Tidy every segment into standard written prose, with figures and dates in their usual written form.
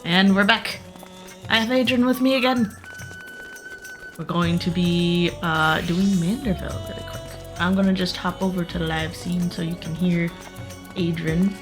And we're back. I have Aidrin with me again. We're going to be doing Manderville really quick. I'm gonna just hop over to the live scene so you can hear Aidrin.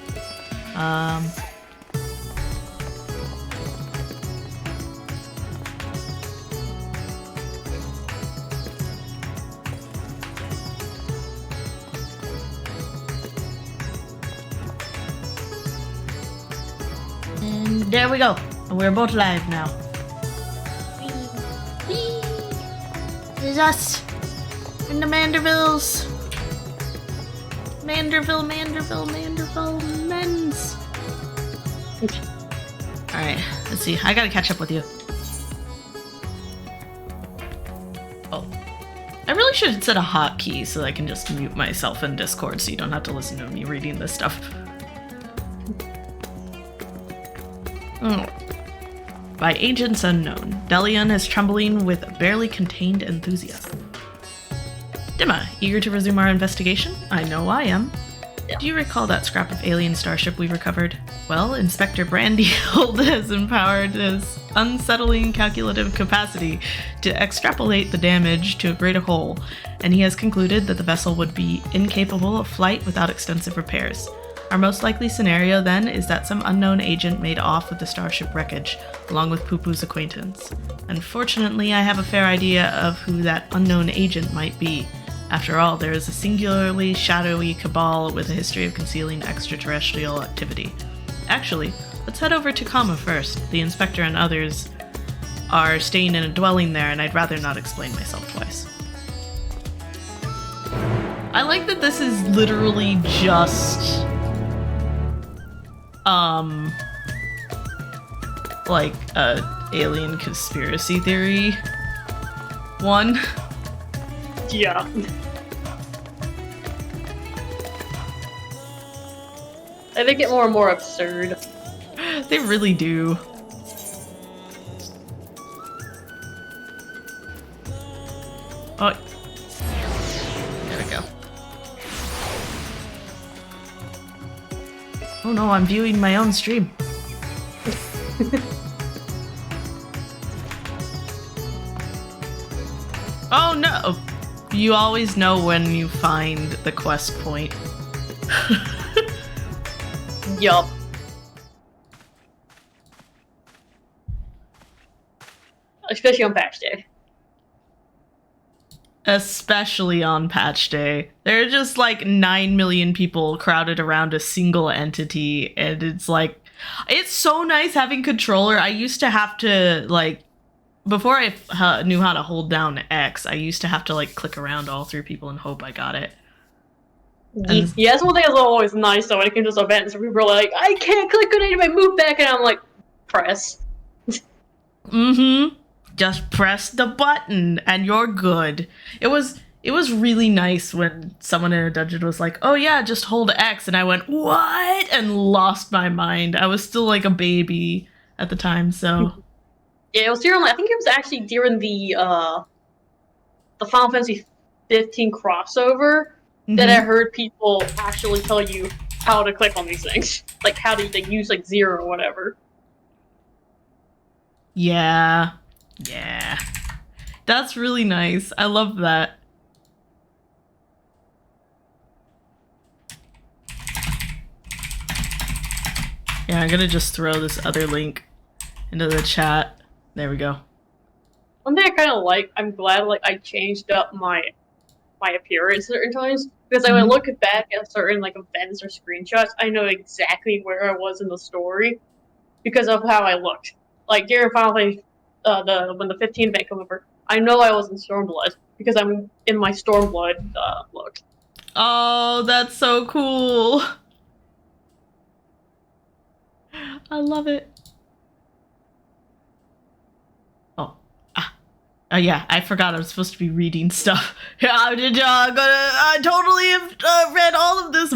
And there we go. We're both live now. Whee! This is us in the Mandervilles. Manderville men's. Alright, let's see. I gotta catch up with you. Oh. I really should set a hotkey so that I can just mute myself in Discord so you don't have to listen to me reading this stuff. By agents unknown, Delion is trembling with barely contained enthusiasm. Dimma, eager to resume our investigation? I know I am. Yeah. Do you recall that scrap of alien starship we recovered? Well, Inspector Brandyhold has empowered his unsettling calculative capacity to extrapolate the damage to a greater whole, and he has concluded that the vessel would be incapable of flight without extensive repairs. Our most likely scenario, then, is that some unknown agent made off with the starship wreckage, along with Poo-Poo's acquaintance. Unfortunately, I have a fair idea of who that unknown agent might be. After all, there is a singularly shadowy cabal with a history of concealing extraterrestrial activity. Actually, let's head over to Kama first. The inspector and others are staying in a dwelling there, and I'd rather not explain myself twice. I like that this is literally just like a alien conspiracy theory one. Yeah. They get more and more absurd. They really do. Oh, there we go. Oh no, I'm viewing my own stream. Oh no! You always know when you find the quest point. Yup. Especially on patch day. Especially on patch day. There are just like 9 million people crowded around a single entity, and it's like, it's so nice having controller. I used to have to, like, before I knew how to hold down X, I used to have to like click around all through people and hope I got it. And yeah, that's one thing that's always nice though when it comes to events. People are like, I can't click on it if I move back, and I'm like, press. Mm-hmm. Just press the button and you're good. It was really nice when someone in a dungeon was like, oh yeah, just hold X, and I went, what? And lost my mind. I was still like a baby at the time, so. Yeah, it was during, I think it was actually during the Final Fantasy 15 crossover that I heard people actually tell you how to click on these things. Like, how to use, like, 0 or whatever. Yeah. Yeah. That's really nice. I love that. Yeah, I'm gonna just throw this other link into the chat. There we go. One thing I kind of like, I'm glad like I changed up my appearance certain times, because when I look back at certain like events or screenshots, I know exactly where I was in the story because of how I looked. Like during Final Fantasy, when the 15 event came over, I know I was in Stormblood because I'm in my Stormblood look. Oh, that's so cool. I love it. Oh yeah, I forgot I was supposed to be reading stuff. I totally have read all of this.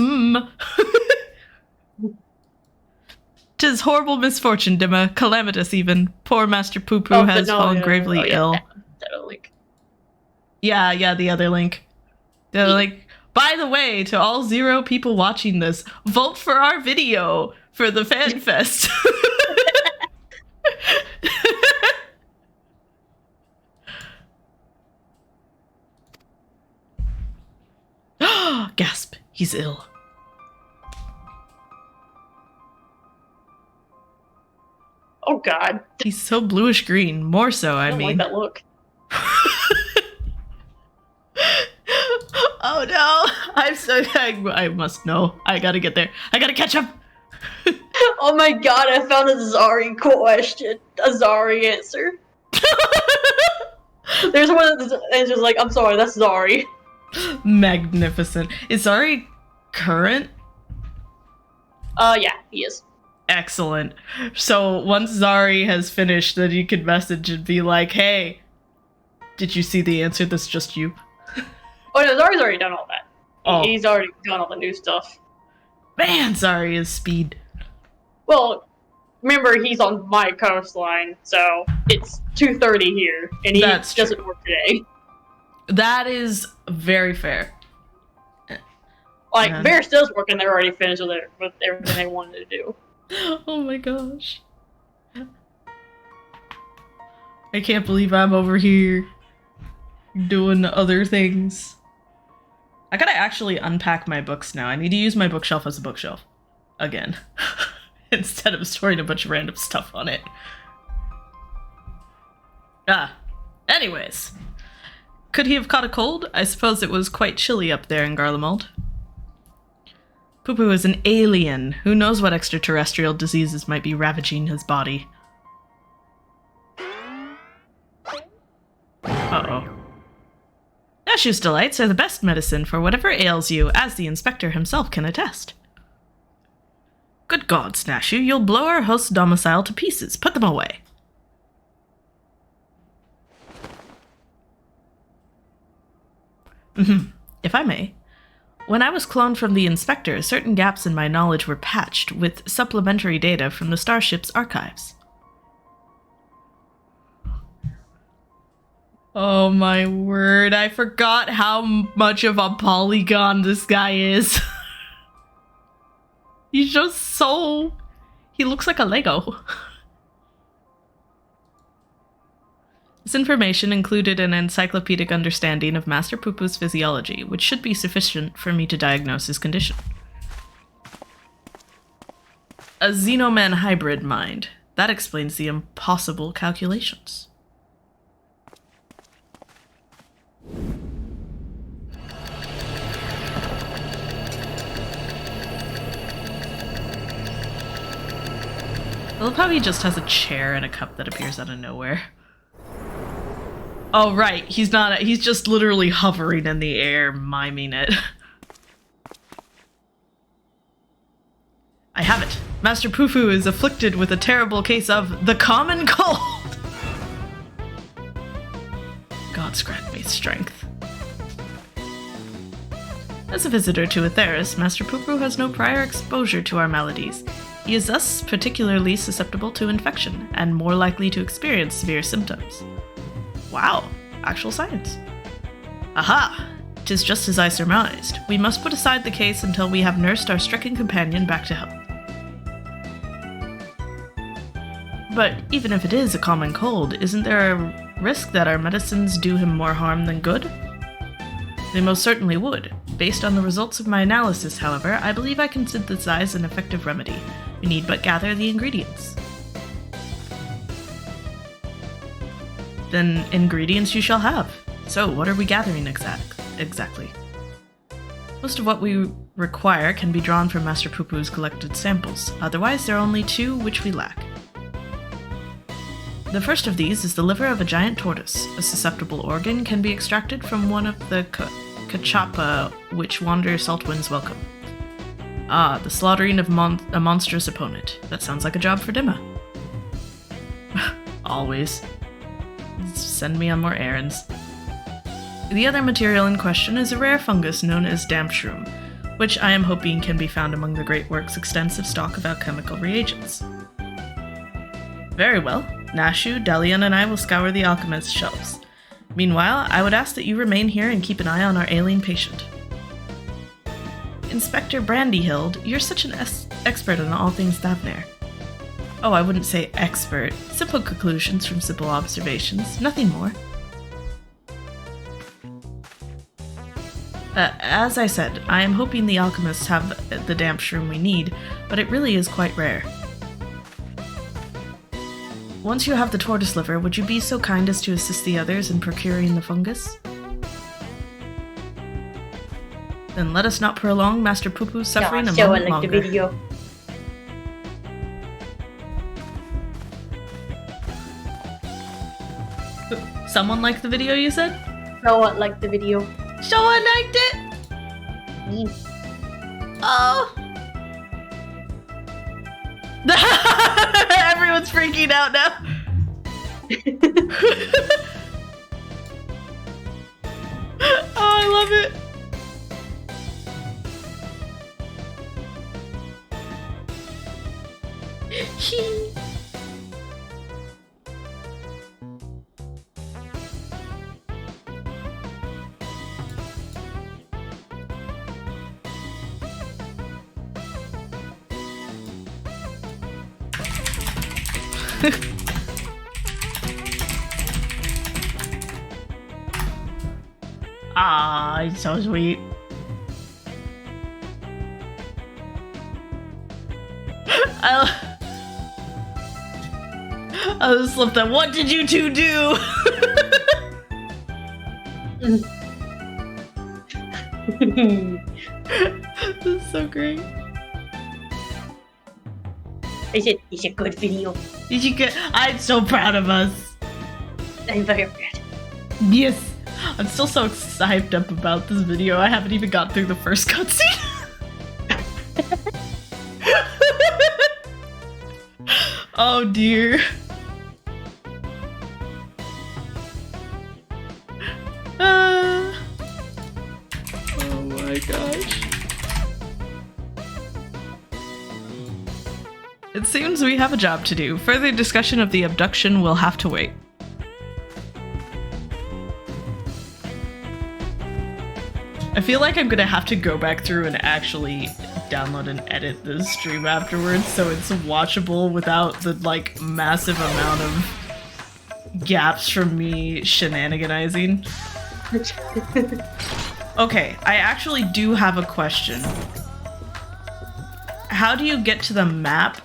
Tis horrible misfortune, Dimma, calamitous even. Poor Master Poo-Poo has fallen gravely ill. That link. Yeah, the other link. The other link. By the way, to all 0 people watching this, vote for our video for the Fan Fest. Gasp, he's ill. Oh god. He's so bluish green. More so, I don't mean. like that look. Oh no! I must know. I gotta get there. I gotta catch up! Oh my god, I found a Zari question. A Zari answer. There's one that's just like, I'm sorry, that's Zari. Magnificent. Is Zari current? Yeah, he is. Excellent. So once Zari has finished, then you can message and be like, hey, did you see the answer? That's just you. Oh no, Zari's already done all that. Oh. He's already done all the new stuff. Man, Zari is speed. Well, remember he's on my coastline, so it's 2:30 here, and he doesn't work today. That is very fair. Like, Bear Still's working, they're already finished with everything they wanted to do. Oh my gosh. I can't believe I'm over here doing other things. I gotta actually unpack my books now. I need to use my bookshelf as a bookshelf. Again. Instead of storing a bunch of random stuff on it. Anyways. Could he have caught a cold? I suppose it was quite chilly up there in Garlemald. Poo-Poo is an alien. Who knows what extraterrestrial diseases might be ravaging his body. Uh-oh. Nashu's delights are the best medicine for whatever ails you, as the inspector himself can attest. Good gods, Nashu, you'll blow our host's domicile to pieces. Put them away. If I may. When I was cloned from the inspector, certain gaps in my knowledge were patched with supplementary data from the starship's archives. Oh my word, I forgot how much of a polygon this guy is. He's just so... He looks like a Lego. This information included an encyclopedic understanding of Master Poo-Poo's physiology, which should be sufficient for me to diagnose his condition. A Xenoman hybrid mind. That explains the impossible calculations. I love how he just has a chair and a cup that appears out of nowhere. Oh, right. He's not. He's just literally hovering in the air, miming it. I have it. Master Poo-Poo is afflicted with a terrible case of the common cold. Gods grant me strength. As a visitor to Atheris, Master Poo-Poo has no prior exposure to our maladies. He is thus particularly susceptible to infection, and more likely to experience severe symptoms. Wow, actual science. Aha! 'Tis just as I surmised. We must put aside the case until we have nursed our stricken companion back to health. But even if it is a common cold, isn't there a risk that our medicines do him more harm than good? They most certainly would. Based on the results of my analysis, however, I believe I can synthesize an effective remedy. We need but gather the ingredients. Then ingredients you shall have. So, what are we gathering exactly? Most of what we require can be drawn from Master Poo-Poo's collected samples. Otherwise, there are only two which we lack. The first of these is the liver of a giant tortoise. A susceptible organ can be extracted from one of the cachapa which wander salt winds welcome. Ah, the slaughtering of a monstrous opponent. That sounds like a job for Dima. Always. Send me on more errands. The other material in question is a rare fungus known as damp shroom, which I am hoping can be found among the Great Works' extensive stock of alchemical reagents. Very well. Nashu, Delian, and I will scour the alchemist's shelves. Meanwhile, I would ask that you remain here and keep an eye on our ailing patient. Inspector Brandyhild, you're such an expert on all things Thavnair. Oh, I wouldn't say expert. Simple conclusions from simple observations, nothing more. As I said, I am hoping the alchemists have the damp shroom we need, but it really is quite rare. Once you have the tortoise liver, would you be so kind as to assist the others in procuring the fungus? Then let us not prolong Master Poo-Poo's suffering a moment like longer. the video. Someone liked the video, you said? No one liked the video. Someone liked it? Me. Oh! Everyone's freaking out now. Oh, I love it. Ah, it's so sweet. I just slipped that. What did you two do? This is so great. It's a good video. Did you get? I'm so proud of us. I'm very proud. Yes. I'm still so hyped up about this video. I haven't even got through the first cutscene. Oh dear. Oh my gosh. It seems we have a job to do. Further discussion of the abduction will have to wait. I feel like I'm gonna have to go back through and actually download and edit this stream afterwards so it's watchable without the like massive amount of gaps from me shenaniganizing. Okay, I actually do have a question. How do you get to the map?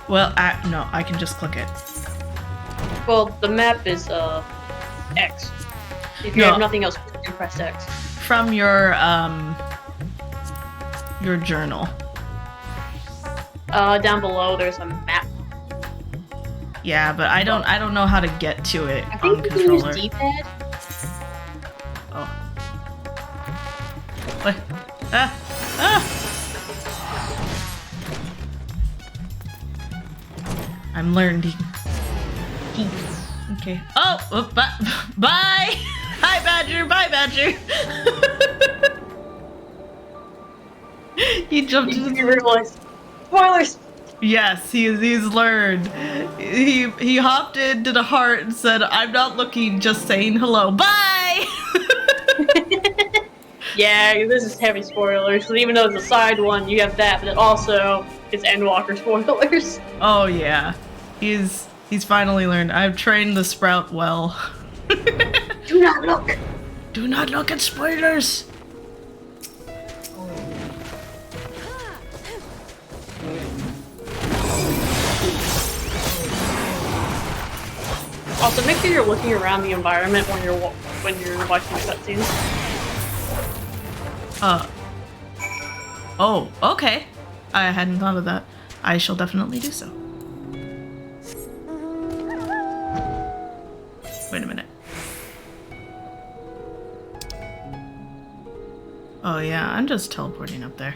Well, no, I can just click it. Well, the map is X. If you have nothing else, you can press X. From your journal. Down below there's a map. Yeah, but I don't know how to get to it I on think you can use controller. D-pad. Oh. What? Ah! Ah! I'm learning. Okay. Oh! Bye! Hi, Badger! Bye, Badger! He jumped into You realize. Spoilers! Yes, he's learned. He hopped into the heart and said, "I'm not looking, just saying hello. Bye!" Yeah, this is heavy spoilers, because even though it's a side one, you have that, but it also is Endwalker spoilers. Oh yeah. He's finally learned. I've trained the Sprout well. Do not look! Do not look at spoilers! Also, make sure you're looking around the environment when you're watching the cutscenes. Oh, okay. I hadn't thought of that. I shall definitely do so. Wait a minute. Oh yeah, I'm just teleporting up there.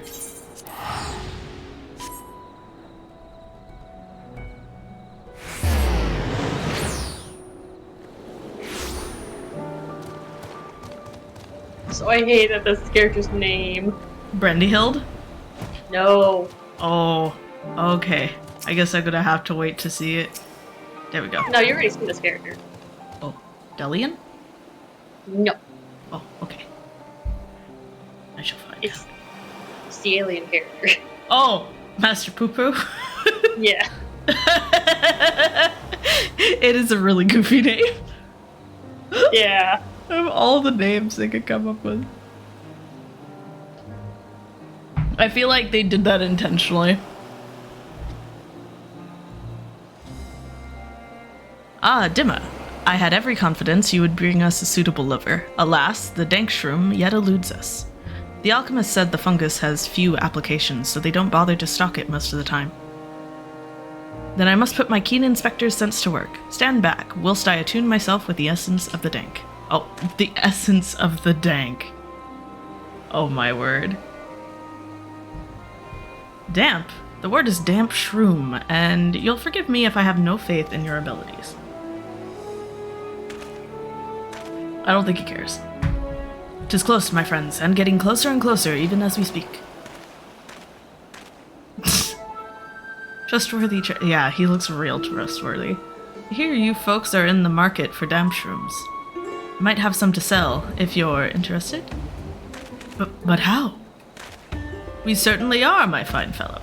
So I hated this character's name. Brendyhild? No. Oh, okay. I guess I'm gonna have to wait to see it. There we go. No, you already seen this character. Oh, Delian? No. Oh, okay. I shall find It's, out. it's the alien character. Oh, Master Poo-Poo? Yeah. It is a really goofy name. Yeah. Of all the names they could come up with. I feel like they did that intentionally. Ah, Dimma. I had every confidence you would bring us a suitable lover. Alas, the dank shroom yet eludes us. The alchemist said the fungus has few applications, so they don't bother to stock it most of the time. Then I must put my keen inspector's sense to work. Stand back, whilst I attune myself with the essence of the dank. Oh, the essence of the dank. Oh my word. Damp. The word is damp shroom, and you'll forgive me if I have no faith in your abilities. I don't think he cares. 'Tis close, my friends, and getting closer and closer even as we speak. Trustworthy yeah, he looks real trustworthy. I hear you folks are in the market for damp shrooms. Might have some to sell, if you're interested. But how? We certainly are, my fine fellow.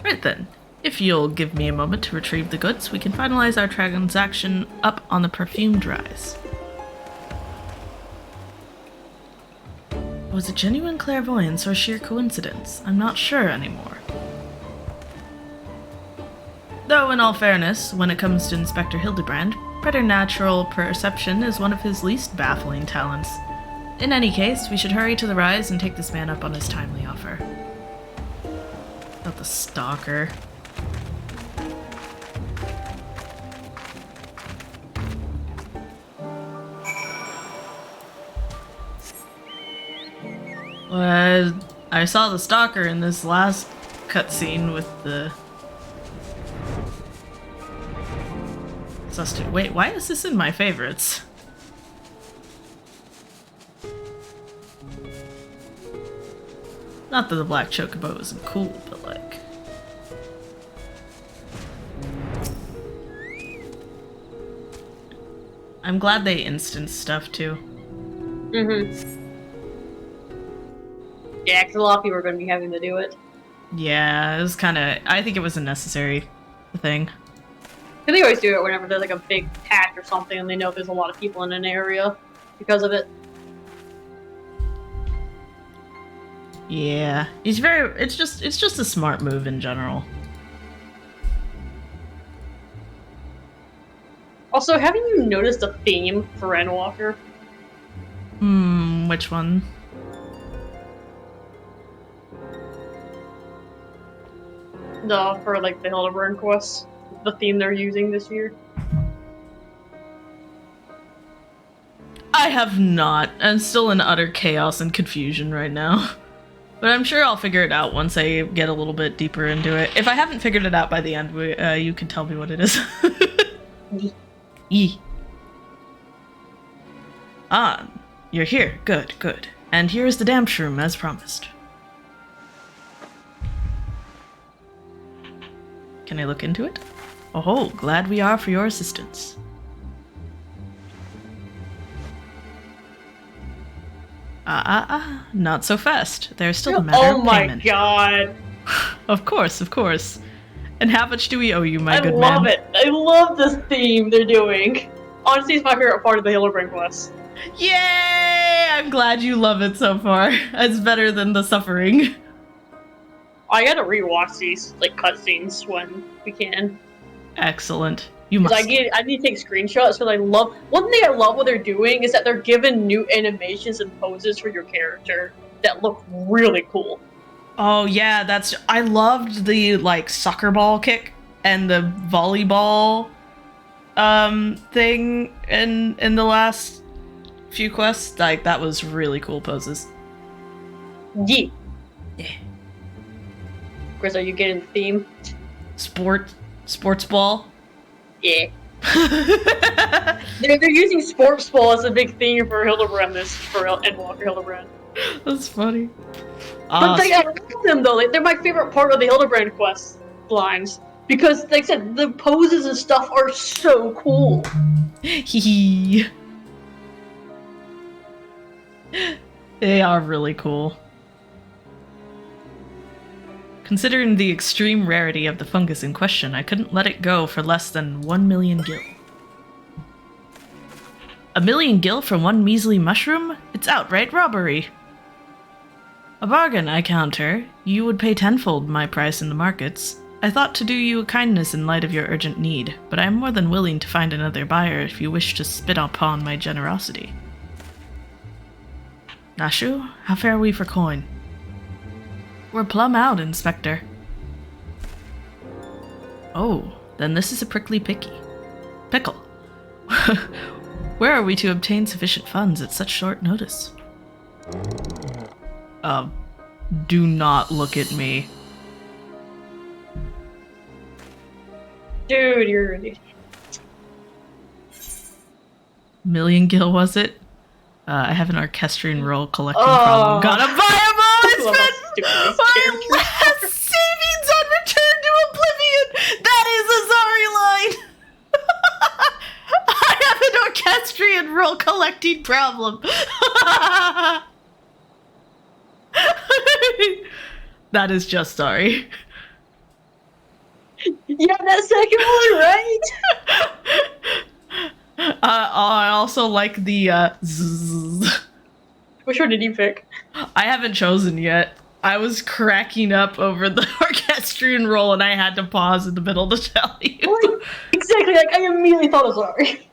Right then, if you'll give me a moment to retrieve the goods, we can finalize our transaction up on the perfumed rise. Was it genuine clairvoyance or sheer coincidence? I'm not sure anymore. Though, in all fairness, when it comes to Inspector Hildebrand, preternatural perception is one of his least baffling talents. In any case, we should hurry to the rise and take this man up on his timely offer. Not the stalker. Well, I saw the stalker in this last cutscene with the... Wait, why is this in my favorites? Not that the black chocobo isn't cool, but like... I'm glad they instanced stuff too. Mm-hmm. Yeah, because a lot of people are going to be having to do it. Yeah, it was kind of... I think it was a necessary thing. Because they always do it whenever there's like a big patch or something and they know there's a lot of people in an area because of it. Yeah, he's very... It's just a smart move in general. Also, haven't you noticed a theme for Endwalker? Which one? For like the Hildebrand quests. The theme they're using this year. I have not. I'm still in utter chaos and confusion right now. But I'm sure I'll figure it out once I get a little bit deeper into it. If I haven't figured it out by the end, you can tell me what it is. E. Ah, you're here. Good, good. And here is the damp shroom, as promised. Can I look into it? Oh, glad we are for your assistance. Not so fast. There's still a matter of payment. Oh my god! Of course, of course. And how much do we owe you, my good man? I love it. I love this theme they're doing. Honestly, it's my favorite part of the Hildebrand quest. Yay! I'm glad you love it so far. It's better than the suffering. I gotta rewatch these like cutscenes when we can. Excellent. You must. I need to take screenshots because I love. One thing I love what they're doing is that they're giving new animations and poses for your character that look really cool. Oh yeah, I loved the like soccer ball kick and the volleyball thing in the last few quests. Like that was really cool poses. Yeah. Yeah. Chris, are you getting the theme? Sports ball. Yeah. they're using sports ball as a big theme for Hildebrand for Endwalker Hildebrand. That's funny. But I love them though. Like, they're my favorite part of the Hildebrand quest lines because, like I said, the poses and stuff are so cool. Hee. They are really cool. Considering the extreme rarity of the fungus in question, I couldn't let it go for less than 1 million gil. 1,000,000 gil for one measly mushroom? It's outright robbery. A bargain, I counter. You would pay tenfold my price in the markets. I thought to do you a kindness in light of your urgent need, but I am more than willing to find another buyer if you wish to spit upon my generosity. Nashu, how fare we for coin? We're plumb out, Inspector. Oh, then this is a prickly pickle. Where are we to obtain sufficient funds at such short notice? Do not look at me. Dude, you're... 1,000,000 gil, was it? I have an orchestrion roll collecting problem. Gotta buy them all! I spent my last savings on Return to Oblivion! That is a Zari line! I have an orchestrion roll collecting problem. That is just Zari. Yeah, that second one, right? I also like the zzz. Which one did you pick? I haven't chosen yet. I was cracking up over the orchestrion roll and I had to pause in the middle to tell you. Exactly, like I immediately thought of Zari.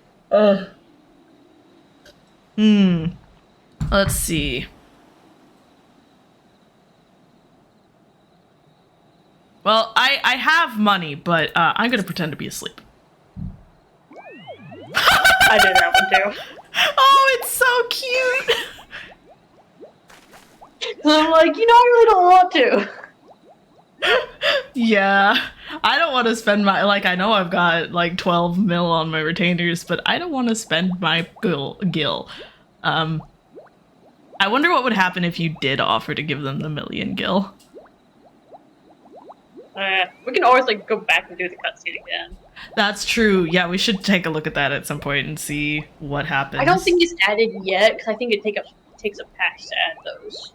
Let's see. Well, I have money, but I'm gonna pretend to be asleep. I did that one too. Oh, it's so cute! So I'm like, I really don't want to. Yeah, I don't want to spend my, I know I've got, 12 mil on my retainers, but I don't want to spend my gil. I wonder what would happen if you did offer to give them the 1,000,000 gil. We can always, go back and do the cutscene again. That's true. Yeah, we should take a look at that at some point and see what happens. I don't think it's added yet, because I think it takes a patch to add those.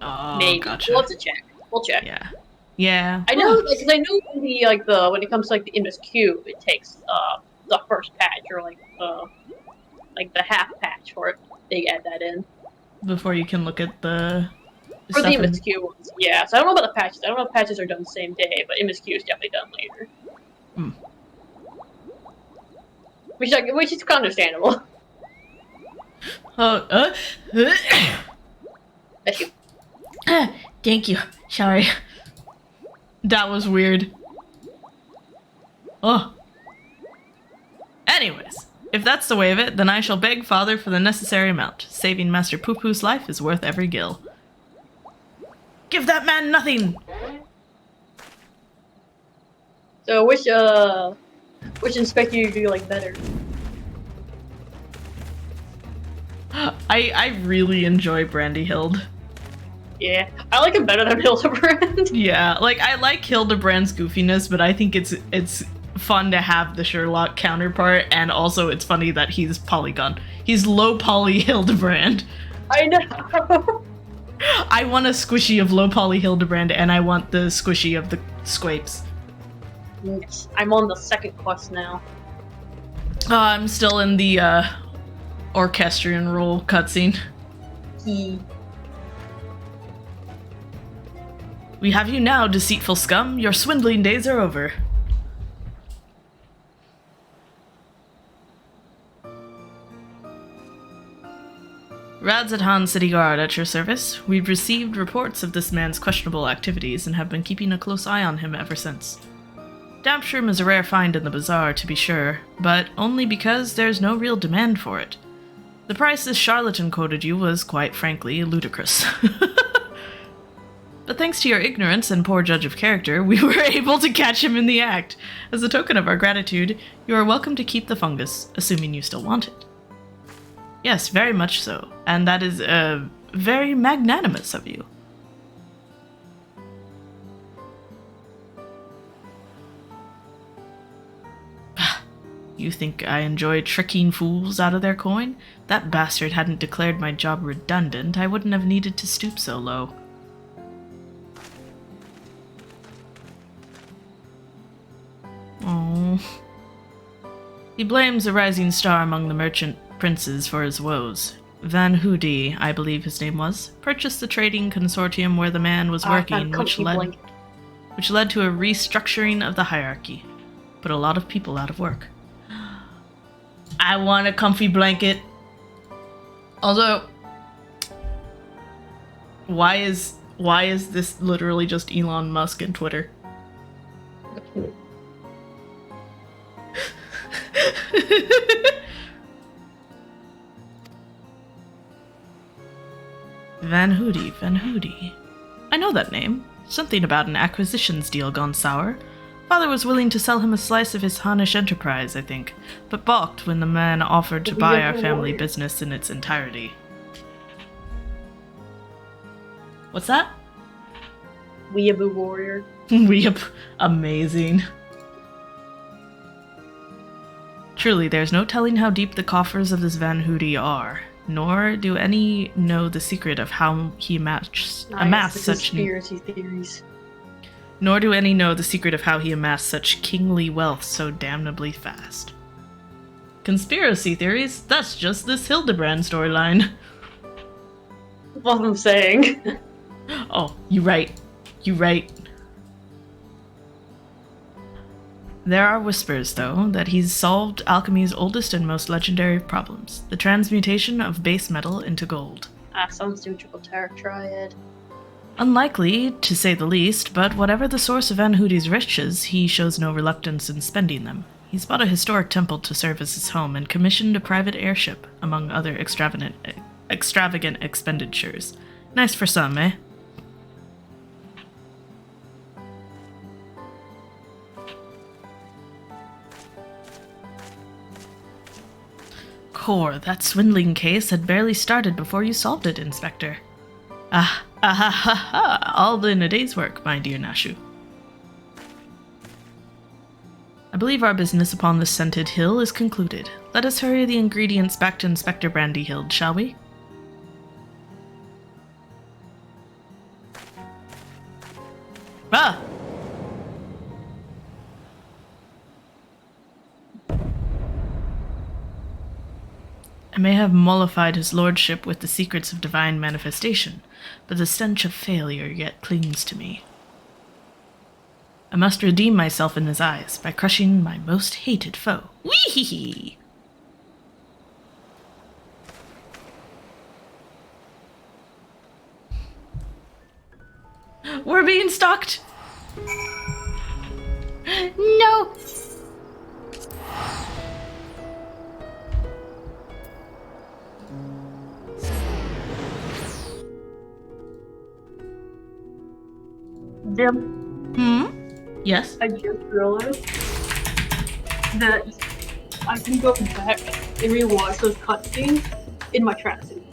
Oh, maybe. Gotcha. We'll have to check. We'll check. Yeah. Yeah. I know, because I know when it comes to the Invis Cube, it takes the first patch or the half patch for it. They add that in before you can look at the for the Invis Cube ones. Yeah, so I don't know about the patches. I don't know if patches are done the same day, but Invis Cube is definitely done later. Which is understandable. Thank you. Thank you. Sorry. That was weird. Oh. Anyways, if that's the way of it, then I shall beg Father for the necessary amount. Saving Master Poo-Poo's life is worth every gil. Give that man nothing! So which inspector do you like better? I really enjoy Brandy Hild. Yeah, I like him better than Hildebrand. Yeah, I like Hildebrand's goofiness, but I think it's fun to have the Sherlock counterpart, and also it's funny that he's Polygon. He's low poly Hildebrand. I know. I want a squishy of low poly Hildebrand, and I want the squishy of the Squapes. Yes, I'm on the second quest now. I'm still in the orchestrion roll cutscene. We have you now, deceitful scum. Your swindling days are over. Radzatan City Guard at your service. We've received reports of this man's questionable activities and have been keeping a close eye on him ever since. Dampshroom is a rare find in the bazaar, to be sure, but only because there's no real demand for it. The price this charlatan quoted you was, quite frankly, ludicrous. But thanks to your ignorance and poor judge of character, we were able to catch him in the act. As a token of our gratitude, you are welcome to keep the fungus, assuming you still want it. Yes, very much so, and that is, very magnanimous of you. You think I enjoy tricking fools out of their coin? That bastard hadn't declared my job redundant, I wouldn't have needed to stoop so low. Oh. He blames a rising star among the merchant princes for his woes. Van Hoody, I believe his name was, purchased the trading consortium where the man was working, which led to a restructuring of the hierarchy. Put a lot of people out of work. I want a comfy blanket. Also, why is this literally just Elon Musk and Twitter? Van Hoody. I know that name. Something about an acquisitions deal gone sour. Father was willing to sell him a slice of his Hanish enterprise, I think, but balked when the man offered to buy our family business in its entirety. What's that? Weeaboo warrior. Amazing. Truly, there's no telling how deep the coffers of this Van Hoody are, nor do any know the secret of how he amassed such conspiracy theories. Nor do any know the secret of how he amassed such kingly wealth so damnably fast. Conspiracy theories? That's just this Hildebrand storyline. What I'm saying. Oh, you right. There are whispers, though, that he's solved alchemy's oldest and most legendary problems, the transmutation of base metal into gold. Sounds to a triple triad. Unlikely, to say the least, but whatever the source of Van Hoody's riches, he shows no reluctance in spending them. He's bought a historic temple to serve as his home and commissioned a private airship, among other extravagant expenditures. Nice for some, eh? Core, that swindling case had barely started before you solved it, Inspector. All in a day's work, my dear Nashu. I believe our business upon this scented hill is concluded. Let us hurry the ingredients back to Inspector Brandyhild, shall we? Ah! I may have mollified his lordship with the secrets of divine manifestation, but the stench of failure yet clings to me. I must redeem myself in his eyes by crushing my most hated foe. Wee-hee-hee! We're being stalked! No! Jim? Yes? I just realized that I can go back and rewatch those cutscenes in my tracksuit.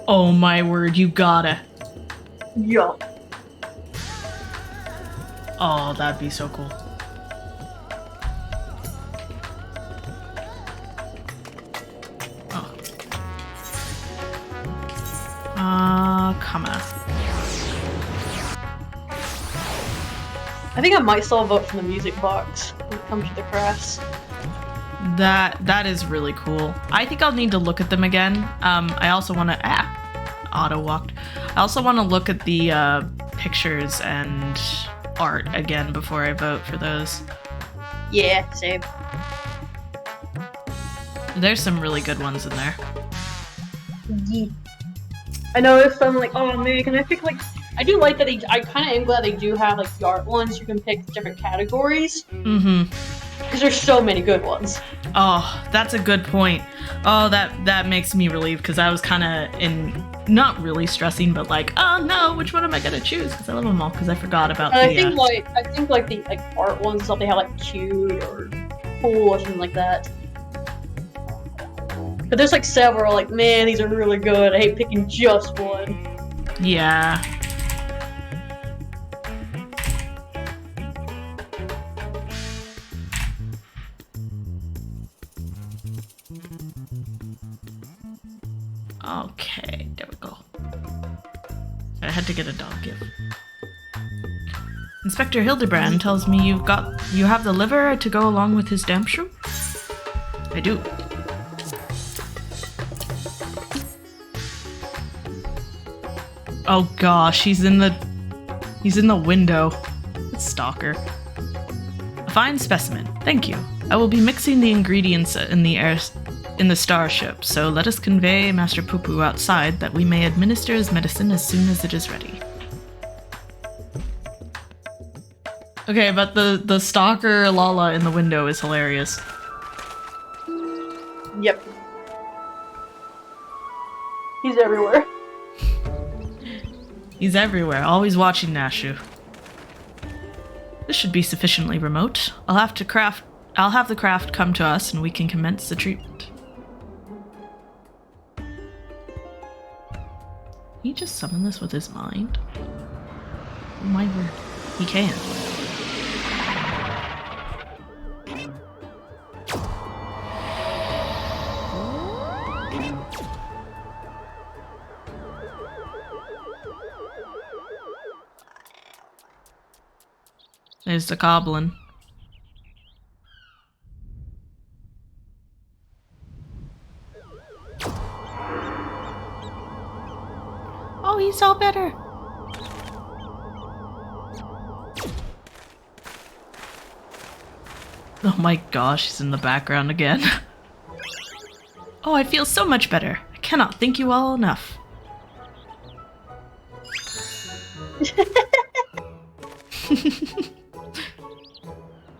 Oh my word, you gotta. Yup. Oh, that'd be so cool. Oh. Come on. I think I might still vote for the music box when it comes to the crafts. That is really cool. I think I'll need to look at them again. I also want to auto walked. I also want to look at the pictures and art again before I vote for those. Yeah, same. There's some really good ones in there. Yeah. I know if I'm like, oh man, can I pick like? I do like that I kind of am glad they do have like the art ones. You can pick different categories. Mm-hmm. Because there's so many good ones. Oh, that's a good point. Oh, that makes me relieved because I was kind of not really stressing, but like, oh no, which one am I gonna choose? Because I love them all. Because I forgot about. I think the art ones stuff they have like cute or cool or something like that. But there's like several like, man, these are really good. I hate picking just one. Yeah. Okay, there we go. I had to get a dog gift. Inspector Hildebrand tells me you have the liver to go along with his damp shroom? I do. Oh gosh, he's in the window. Stalker. A fine specimen. Thank you. I will be mixing the ingredients in the starship, so let us convey Master Poo-Poo outside that we may administer his medicine as soon as it is ready. Okay, but the stalker Lala in the window is hilarious. Yep. He's everywhere. He's everywhere, always watching Nashu. This should be sufficiently remote. I'll have the craft come to us and we can commence the treatment. Can he just summon this with his mind? Oh my word. He can. There's the goblin. Oh, he's all better. Oh my gosh, he's in the background again. Oh, I feel so much better. I cannot thank you all enough.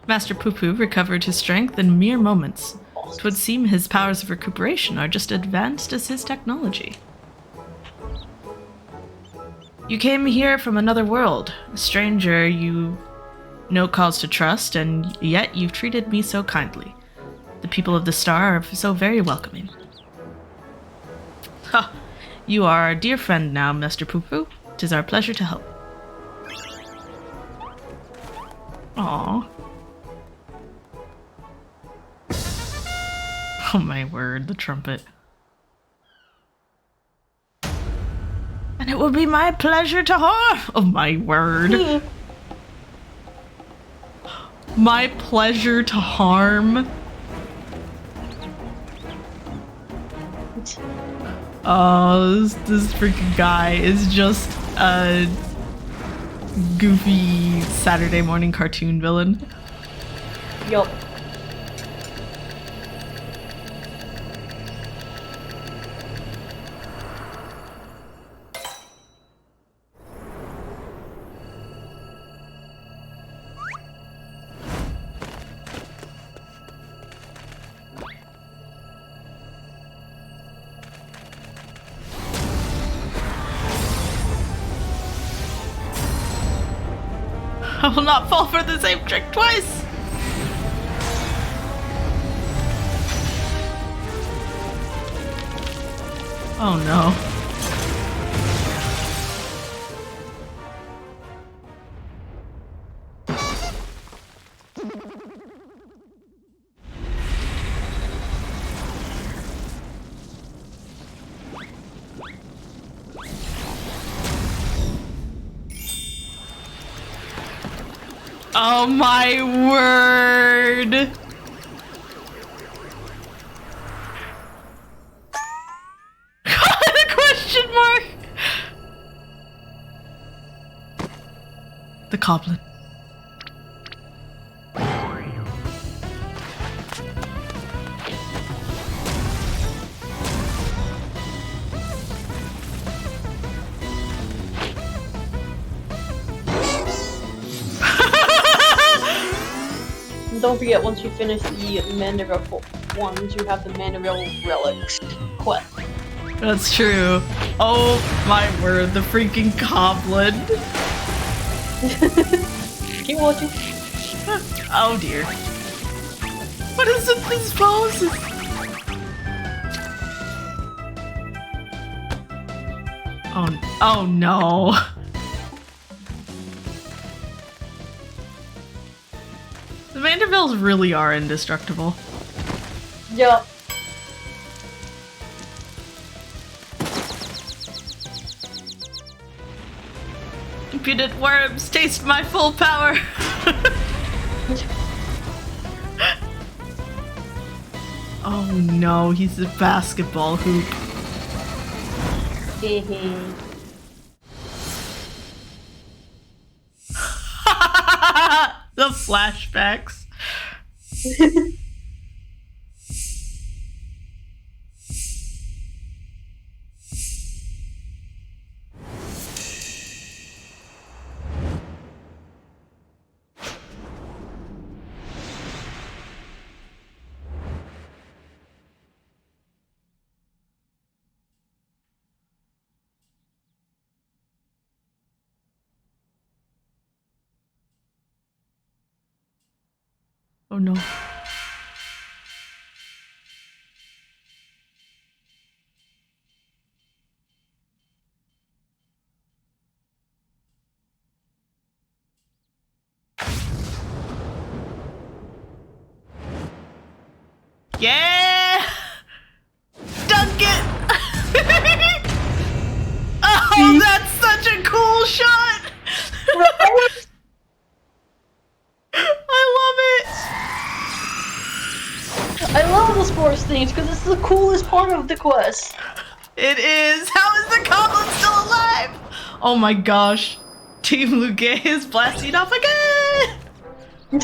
Master Poo-Poo recovered his strength in mere moments. It would seem his powers of recuperation are just advanced as his technology. You came here from another world, a stranger you no cause to trust, and yet you've treated me so kindly. The people of the star are so very welcoming. Ha! You are our dear friend now, Master Poo-Poo. 'Tis our pleasure to help. Aww. Oh my word, the trumpet. And it will be my pleasure to harm. Oh my word. My pleasure to harm. Oh, this freaking guy is just a goofy Saturday morning cartoon villain. Yup. I will not fall for the same trick twice! Oh no. Oh my word! The question mark! The goblin. Don't forget, once you finish the Manderville ones, you have the Manderville Relics quest. That's true. Oh my word, the freaking goblin. Keep watching. Oh dear. What is it, these poses? Oh no. The Mandervilles really are indestructible. Yup. Impudent worms, taste my full power! Oh no, he's a basketball hoop. flashbacks. Oh no. Yeah! Dunk it! Oh, that's such a cool shot! Right? I I love the sports themes because it's the coolest part of the quest. love it! It is! How is the goblin still alive? Oh my gosh. Team Lugue is blasting off again!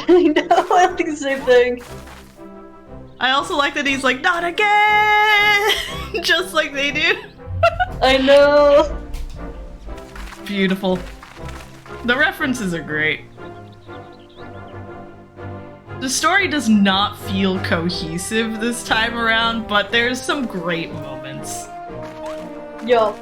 I know, I think the same thing. I also like that he's like, not again! Just like they do. I know. Beautiful. The references are great. The story does not feel cohesive this time around, but there's some great moments. Yo.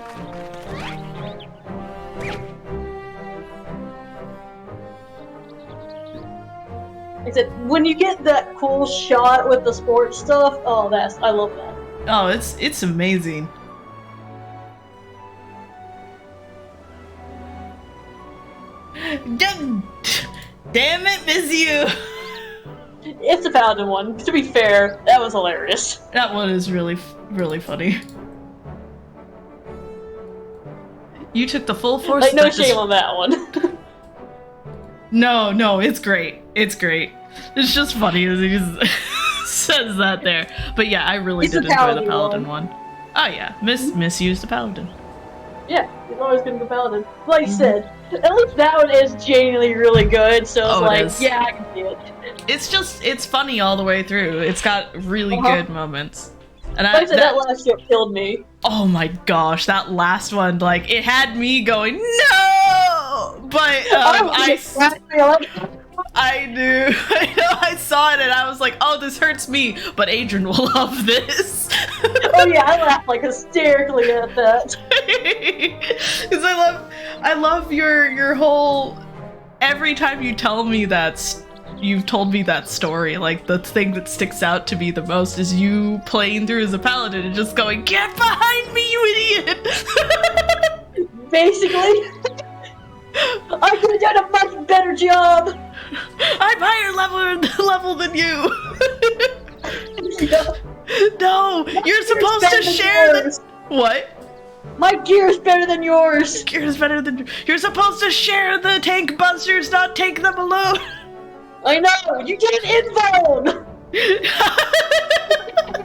I said, when you get that cool shot with the sports stuff, oh, I love that. Oh, it's amazing. Damn it, miss you! It's the Paladin one. To be fair, that was hilarious. That one is really funny. You took the full force. Like, no shame on that one. No, it's great. It's great. It's just funny as he just says that there. But yeah, I really did enjoy the Paladin one. Oh yeah, misused the Paladin. Yeah, he's always gonna be Paladin. Like I said, at least that one is genuinely really good, so it's like, yeah, I can see it. It's funny all the way through. It's got really good moments. And like I said, that last ship killed me. Oh my gosh, that last one, like, it had me going, no! But, I knew. I know, I saw it and I was like, oh, this hurts me, but Aidrin will love this. Oh yeah, I laughed like hysterically at that. Because I love your whole, every time you tell me that, you've told me that story, like, the thing that sticks out to me the most is you playing through as a paladin and just going, get behind me, you idiot! Basically. I could have done a much better job! I'm higher level than you! No! You're supposed to share the- What? My gear is better than yours! Gear is better than- You're supposed to share the tank busters, not take them alone! I know! You did an invuln!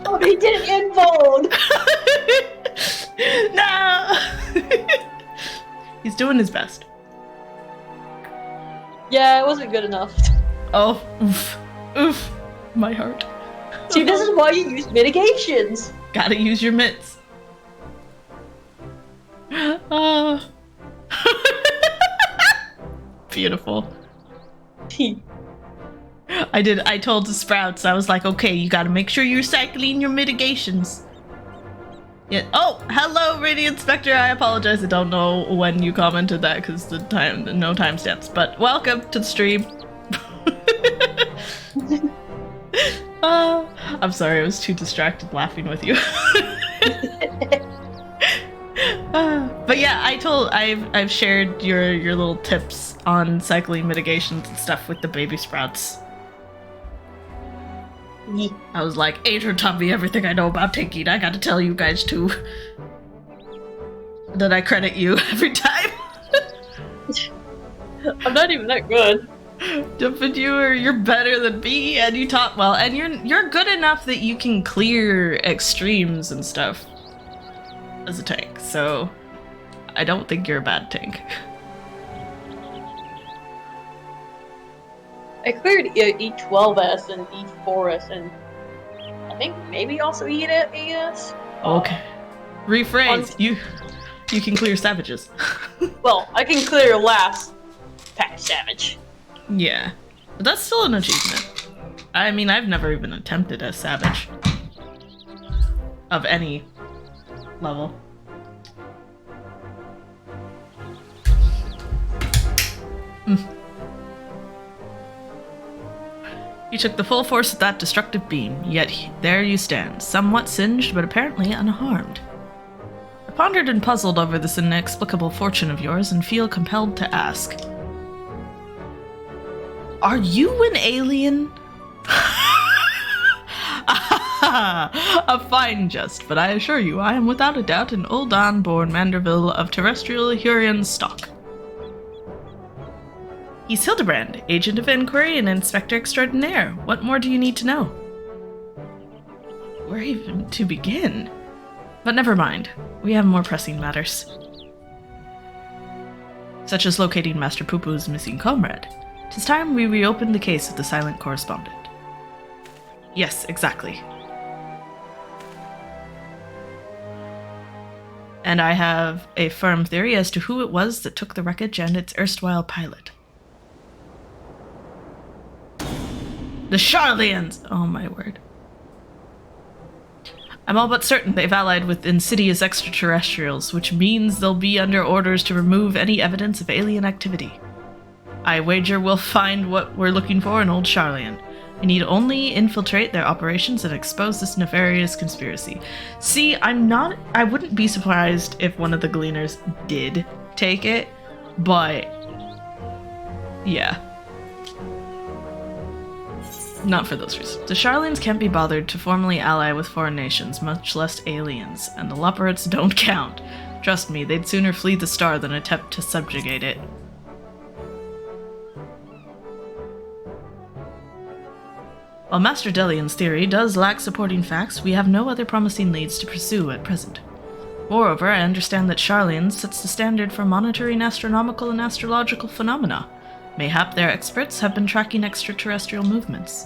Oh, he did an invuln! No! He's doing his best. Yeah, it wasn't good enough. Oh, oof, my heart. See, this is why you use mitigations. Gotta use your mitts. Beautiful. I told the Sprouts, I was like, okay, you gotta make sure you're cycling your mitigations. Yeah. Oh, hello, Radiant Spectre. I apologize. I don't know when you commented that because no timestamps. But welcome to the stream. I'm sorry. I was too distracted laughing with you. But yeah, I've shared your little tips on cycling mitigations and stuff with the baby Sprouts. I was like, Aidrin taught me everything I know about tanking. I gotta tell you guys too. Then I credit you every time. I'm not even that good. But you're better than me, and you taught well, and you're good enough that you can clear extremes and stuff as a tank. So I don't think you're a bad tank. I cleared E12S and E4S and I think maybe also ES. Okay. Rephrase. You can clear savages. Well, I can clear last pack savage. Yeah. But that's still an achievement. I mean, I've never even attempted a savage. Of any level. You took the full force of that destructive beam, yet there you stand, somewhat singed but apparently unharmed. I pondered and puzzled over this inexplicable fortune of yours and feel compelled to ask. Are you an alien? A fine jest, but I assure you I am without a doubt an Uldan-born Manderville of terrestrial Hurrian stock. He's Hildebrand, agent of inquiry and inspector extraordinaire. What more do you need to know? Where even to begin? But never mind. We have more pressing matters. Such as locating Master Poo-Poo's missing comrade. 'Tis time we reopened the case of the silent correspondent. Yes, exactly. And I have a firm theory as to who it was that took the wreckage and its erstwhile pilot. The Charlians! Oh my word. I'm all but certain they've allied with insidious extraterrestrials, which means they'll be under orders to remove any evidence of alien activity. I wager we'll find what we're looking for in old Charlian. We need only infiltrate their operations and expose this nefarious conspiracy. See, I wouldn't be surprised if one of the Gleaners did take it, but yeah. Not for those reasons. The Charlians can't be bothered to formally ally with foreign nations, much less aliens, and the Loporits don't count. Trust me, they'd sooner flee the star than attempt to subjugate it. While Master Delian's theory does lack supporting facts, we have no other promising leads to pursue at present. Moreover, I understand that Charlian sets the standard for monitoring astronomical and astrological phenomena. Mayhap their experts have been tracking extraterrestrial movements.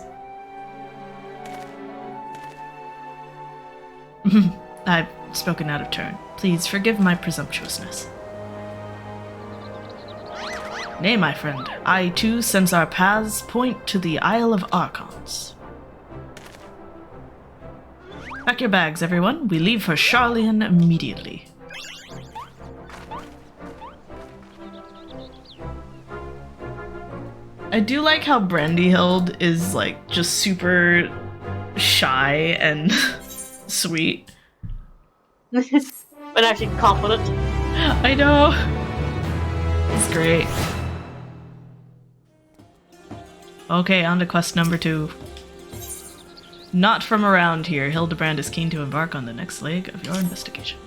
I've spoken out of turn. Please forgive my presumptuousness. Nay, my friend, I too sense our paths point to the Isle of Archons. Pack your bags, everyone. We leave for Charlian immediately. I do like how Brandyhild is, like, just super shy and sweet. But actually confident. I know. It's great. Okay, on to quest number 2. Not from around here, Hildebrand is keen to embark on the next leg of your investigation.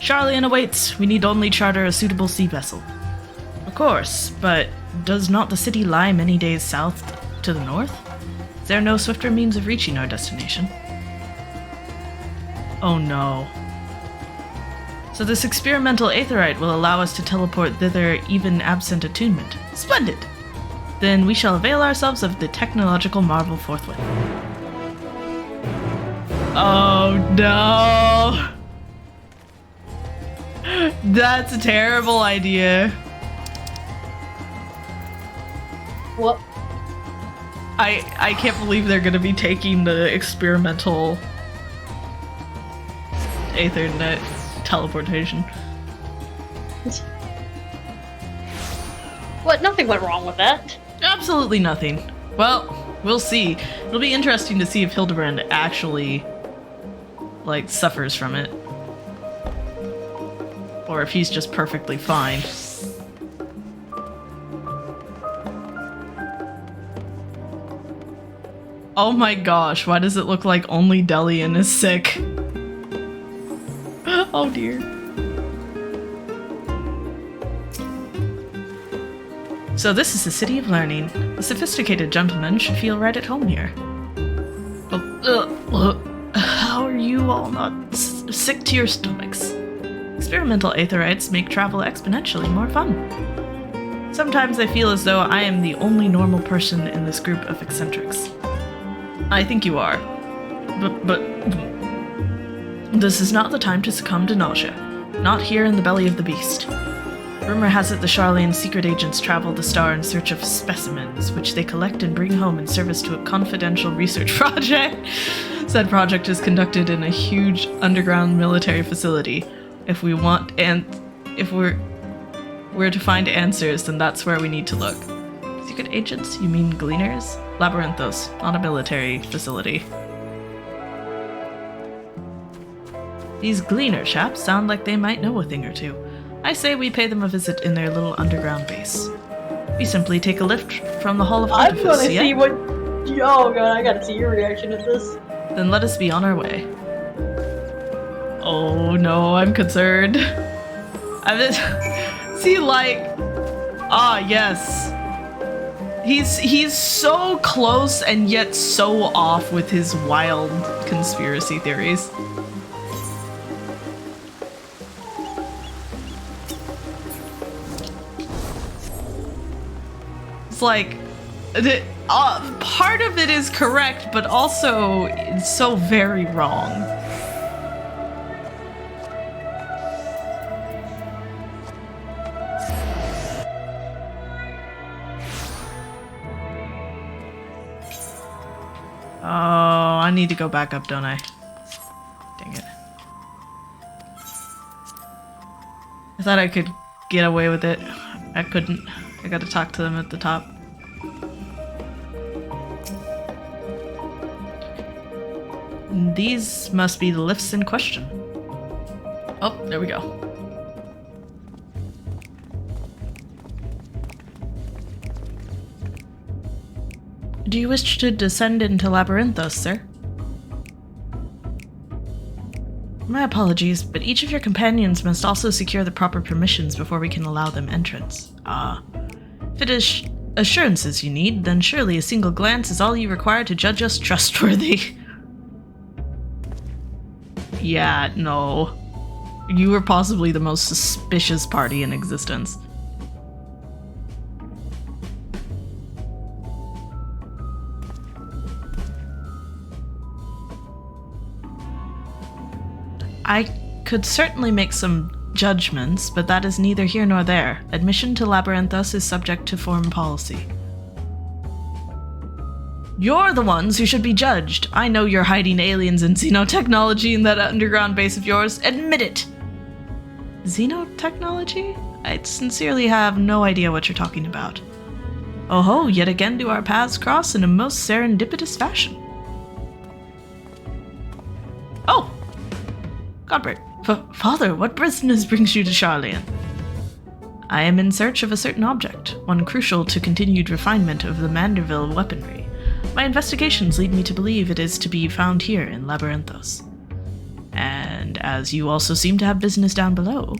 Charlian awaits. We need only charter a suitable sea vessel. Of course, but does not the city lie many days south to the north? Is there no swifter means of reaching our destination? Oh no. So this experimental aetherite will allow us to teleport thither even absent attunement. Splendid! Then we shall avail ourselves of the technological marvel forthwith. Oh no! That's a terrible idea. What? I can't believe they're gonna be taking the experimental Aethernet teleportation. What? Nothing went wrong with that. Absolutely nothing. Well, we'll see. It'll be interesting to see if Hildebrand actually, like, suffers from it. Or if he's just perfectly fine. Oh my gosh, why does it look like only Delian is sick? Oh dear. So this is the City of Learning. A sophisticated gentleman should feel right at home here. How are you all not sick to your stomachs? experimental aetherites make travel exponentially more fun. Sometimes I feel as though I am the only normal person in this group of eccentrics. I think you are. But this is not the time to succumb to nausea. Not here in the belly of the beast. Rumor has it the Charlian secret agents travel the star in search of specimens, which they collect and bring home in service to a confidential research project. Said project is conducted in a huge underground military facility. If we're to find answers, then that's where we need to look. Secret agents? You mean gleaners? Labyrinthos, not a military facility. These gleaner chaps sound like they might know a thing or two. I say we pay them a visit in their little underground base. We simply take a lift from the Hall of Artifice, I'm gonna see what... Oh god, I gotta see your reaction to this. Then let us be on our way. Oh no, I'm concerned. See, like... Ah, yes. He's so close and yet so off with his wild conspiracy theories. It's like... part of it is correct, but also it's so very wrong. Oh, I need to go back up, don't I? Dang it. I thought I could get away with it. I couldn't. I gotta talk to them at the top. These must be the lifts in question. Oh, there we go. Do you wish to descend into Labyrinthos, sir? My apologies, but each of your companions must also secure the proper permissions before we can allow them entrance. Ah. If it is assurances you need, then surely a single glance is all you require to judge us trustworthy. Yeah, no. You were possibly the most suspicious party in existence. I could certainly make some judgments, but that is neither here nor there. Admission to Labyrinthos is subject to foreign policy. You're the ones who should be judged. I know you're hiding aliens and xenotechnology in that underground base of yours. Admit it! Xenotechnology? I sincerely have no idea what you're talking about. Oh ho, yet again do our paths cross in a most serendipitous fashion. Oh! Godbert, Father, what business brings you to Charlian? I am in search of a certain object, one crucial to continued refinement of the Manderville weaponry. My investigations lead me to believe it is to be found here in Labyrinthos. And as you also seem to have business down below.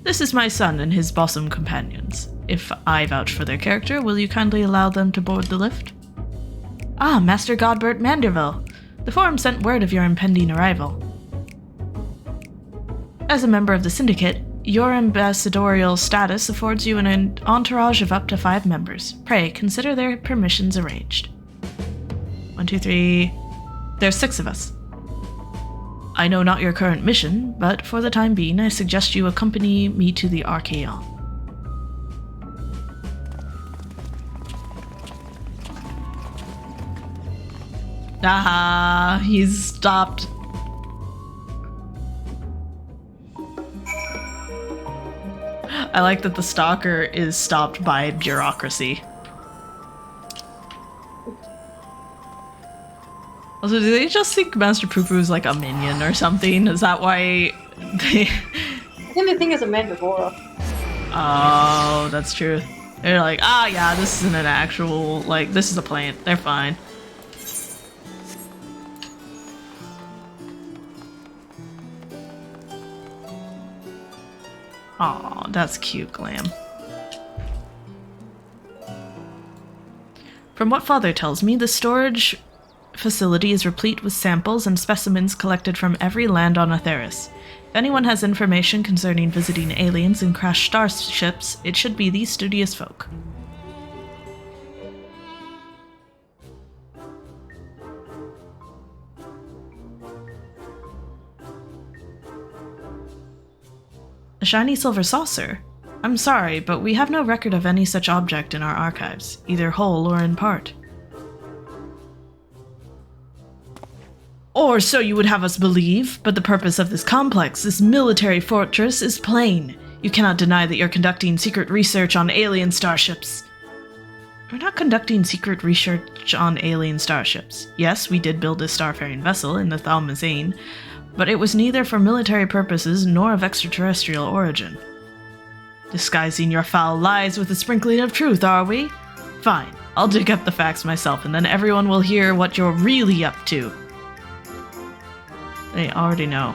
This is my son and his bosom companions. If I vouch for their character, will you kindly allow them to board the lift? Ah, Master Godbert Manderville. The Forum sent word of your impending arrival. As a member of the Syndicate, your ambassadorial status affords you an entourage of up to 5 members. Pray, consider their permissions arranged. 1, 2, 3... There's 6 of us. I know not your current mission, but for the time being, I suggest you accompany me to the Archaeon. Aha! He's stopped. I like that the stalker is stopped by bureaucracy. Also, do they just think Master Poo-Poo is like a minion or something? Is that why they... I think they think it's a Mandragora. Oh, that's true. They're like, ah, yeah, this isn't an actual, like, this is a plant. They're fine. Aw, that's cute, Glam. From what Father tells me, the storage facility is replete with samples and specimens collected from every land on Atheris. If anyone has information concerning visiting aliens and crashed starships, it should be these studious folk. A shiny silver saucer? I'm sorry, but we have no record of any such object in our archives, either whole or in part. Or so you would have us believe, but the purpose of this complex, this military fortress, is plain. You cannot deny that you're conducting secret research on alien starships. We're not conducting secret research on alien starships. Yes, we did build a starfaring vessel in the Thalmazane, but it was neither for military purposes nor of extraterrestrial origin. Disguising your foul lies with a sprinkling of truth, are we? Fine, I'll dig up the facts myself, and then everyone will hear what you're really up to. They already know.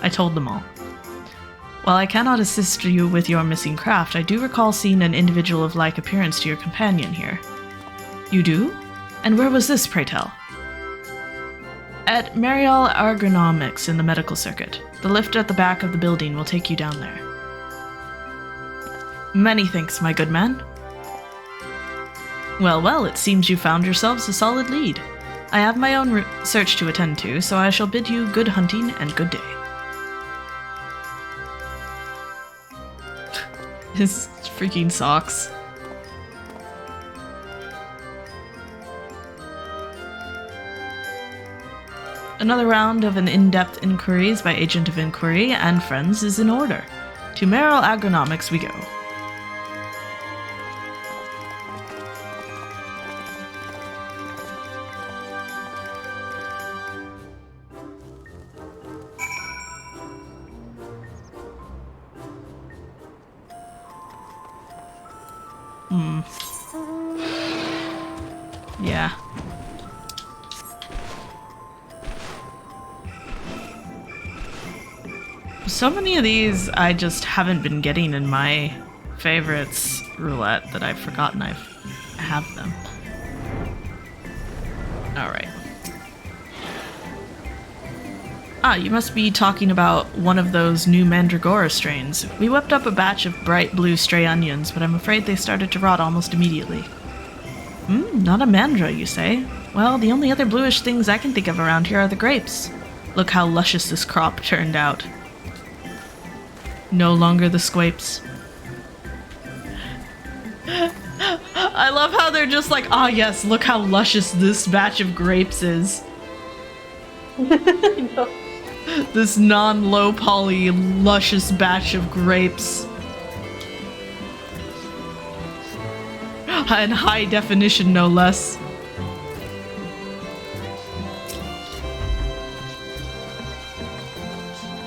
I told them all. While I cannot assist you with your missing craft, I do recall seeing an individual of like appearance to your companion here. You do? And where was this, pray tell? At Marial Ergonomics in the medical circuit. The lift at the back of the building will take you down there. Many thanks, my good man. Well, well, it seems you found yourselves a solid lead. I have my own search to attend to, so I shall bid you good hunting and good day. His freaking socks. Another round of an in-depth inquiries by Agent of Inquiry and friends is in order. To Marial Agronomics we go. Yeah. So many of these I just haven't been getting in my favorites roulette that I've forgotten I have them. Alright. Ah, you must be talking about one of those new Mandragora strains. We whipped up a batch of bright blue stray onions, but I'm afraid they started to rot almost immediately. Not a mandra, you say? Well, the only other bluish things I can think of around here are the grapes. Look how luscious this crop turned out. No longer the squapes. I love how they're just like, ah yes, look how luscious this batch of grapes is. No. This non-low poly, luscious batch of grapes. In high definition, no less.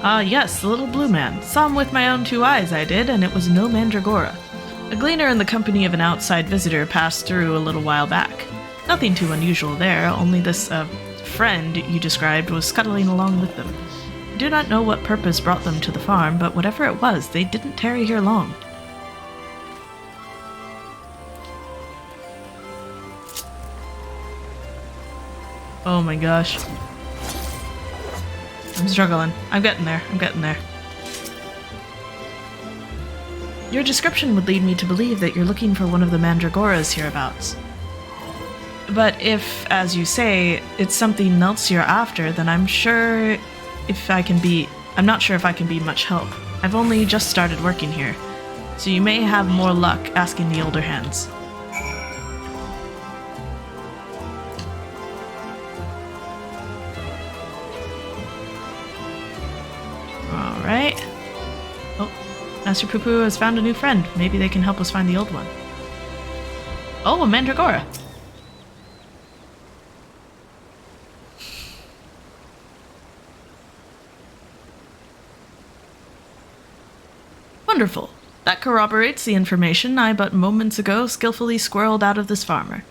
Ah yes, the little blue man. Saw him with my own two eyes, I did, and it was no Mandragora. A gleaner in the company of an outside visitor passed through a little while back. Nothing too unusual there, only this, friend you described was scuttling along with them. I do not know what purpose brought them to the farm, but whatever it was, they didn't tarry here long. Oh my gosh. I'm struggling. I'm getting there. I'm getting there. Your description would lead me to believe that you're looking for one of the Mandragoras hereabouts. But if, as you say, it's something else you're after, then I'm not sure if I can be much help. I've only just started working here, so you may have more luck asking the older hands. Alright. Oh, Master Poo Poo has found a new friend. Maybe they can help us find the old one. Oh, a Mandragora! Wonderful. That corroborates the information I but moments ago skillfully squirreled out of this farmer.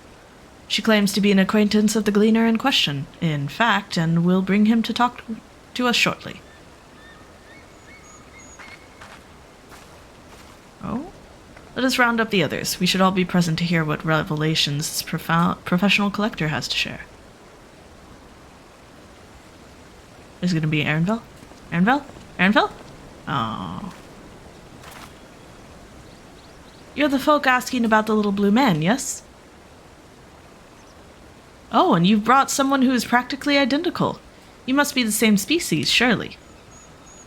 She claims to be an acquaintance of the gleaner in question, in fact, and will bring him to talk to us shortly. Oh? Let us round up the others. We should all be present to hear what revelations this professional collector has to share. Is it going to be Aaronville? Manderville? Manderville? Oh. You're the folk asking about the little blue man, yes? Oh, and you've brought someone who is practically identical. You must be the same species, surely.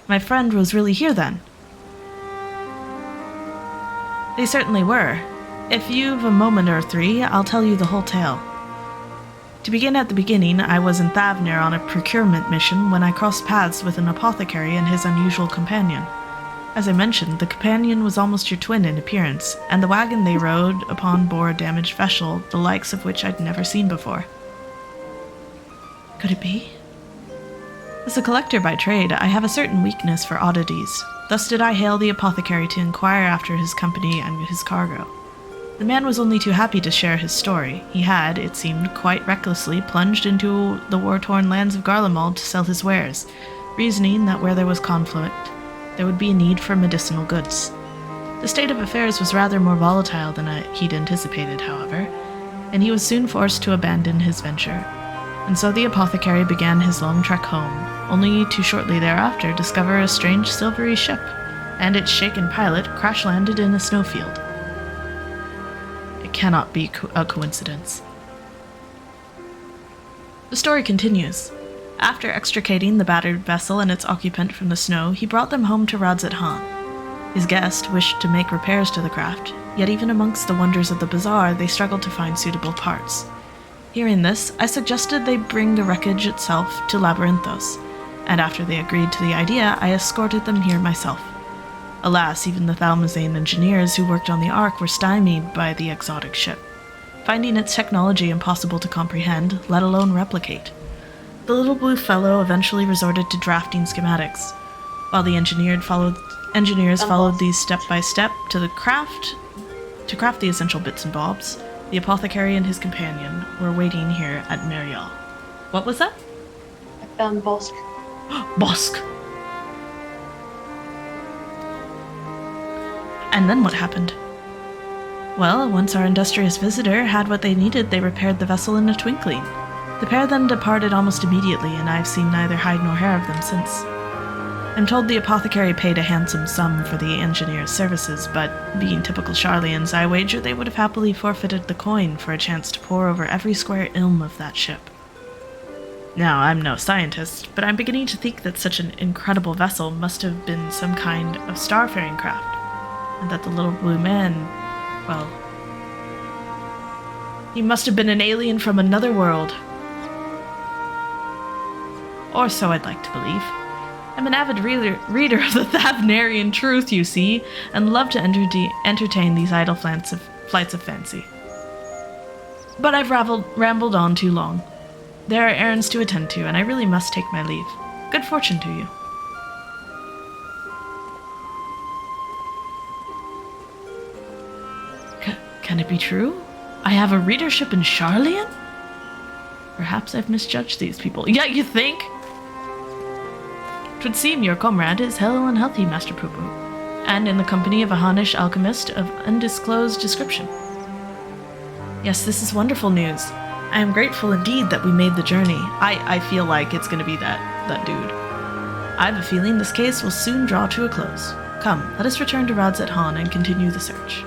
My friend was really here then. They certainly were. If you've a moment or three, I'll tell you the whole tale. To begin at the beginning, I was in Thavnir on a procurement mission when I crossed paths with an apothecary and his unusual companion. As I mentioned, the companion was almost your twin in appearance, and the wagon they rode upon bore a damaged vessel, the likes of which I'd never seen before. Could it be? As a collector by trade, I have a certain weakness for oddities. Thus did I hail the apothecary to inquire after his company and his cargo. The man was only too happy to share his story. He had, it seemed, quite recklessly plunged into the war-torn lands of Garlemald to sell his wares, reasoning that where there was conflict, there would be a need for medicinal goods. The state of affairs was rather more volatile than he'd anticipated, however, and he was soon forced to abandon his venture. And so the apothecary began his long trek home, only to shortly thereafter discover a strange silvery ship, and its shaken pilot crash-landed in a snowfield. It cannot be a coincidence. The story continues. After extricating the battered vessel and its occupant from the snow, he brought them home to Radzat-Han. His guest wished to make repairs to the craft, yet even amongst the wonders of the bazaar, they struggled to find suitable parts. Hearing this, I suggested they bring the wreckage itself to Labyrinthos, and after they agreed to the idea, I escorted them here myself. Alas, even the Thalmazane engineers who worked on the Ark were stymied by the exotic ship, finding its technology impossible to comprehend, let alone replicate. The little blue fellow eventually resorted to drafting schematics, while the engineers followed these step by step to craft the essential bits and bobs. The apothecary and his companion were waiting here at Merial. What was that? I found Bosk. Bosk! And then what happened? Well, once our industrious visitor had what they needed, they repaired the vessel in a twinkling. The pair then departed almost immediately, and I've seen neither hide nor hair of them since. I'm told the apothecary paid a handsome sum for the engineer's services, but being typical Sharlayans, I wager they would have happily forfeited the coin for a chance to pore over every square ilm of that ship. Now, I'm no scientist, but I'm beginning to think that such an incredible vessel must have been some kind of starfaring craft, and that the little blue man, well, he must have been an alien from another world. Or so I'd like to believe. I'm an avid reader of the Thavnarian truth, you see, and love to entertain these idle flights of fancy. But I've rambled on too long. There are errands to attend to, and I really must take my leave. Good fortune to you. Can it be true? I have a readership in Sharlayan? Perhaps I've misjudged these people. Yeah, you think? 'Twould seem your comrade is hale and healthy, Master Poo-Poo, and in the company of a Hanish alchemist of undisclosed description. Yes, this is wonderful news. I am grateful indeed that we made the journey. I feel like it's going to be that dude. I have a feeling this case will soon draw to a close. Come, let us return to Radzat-Han and continue the search.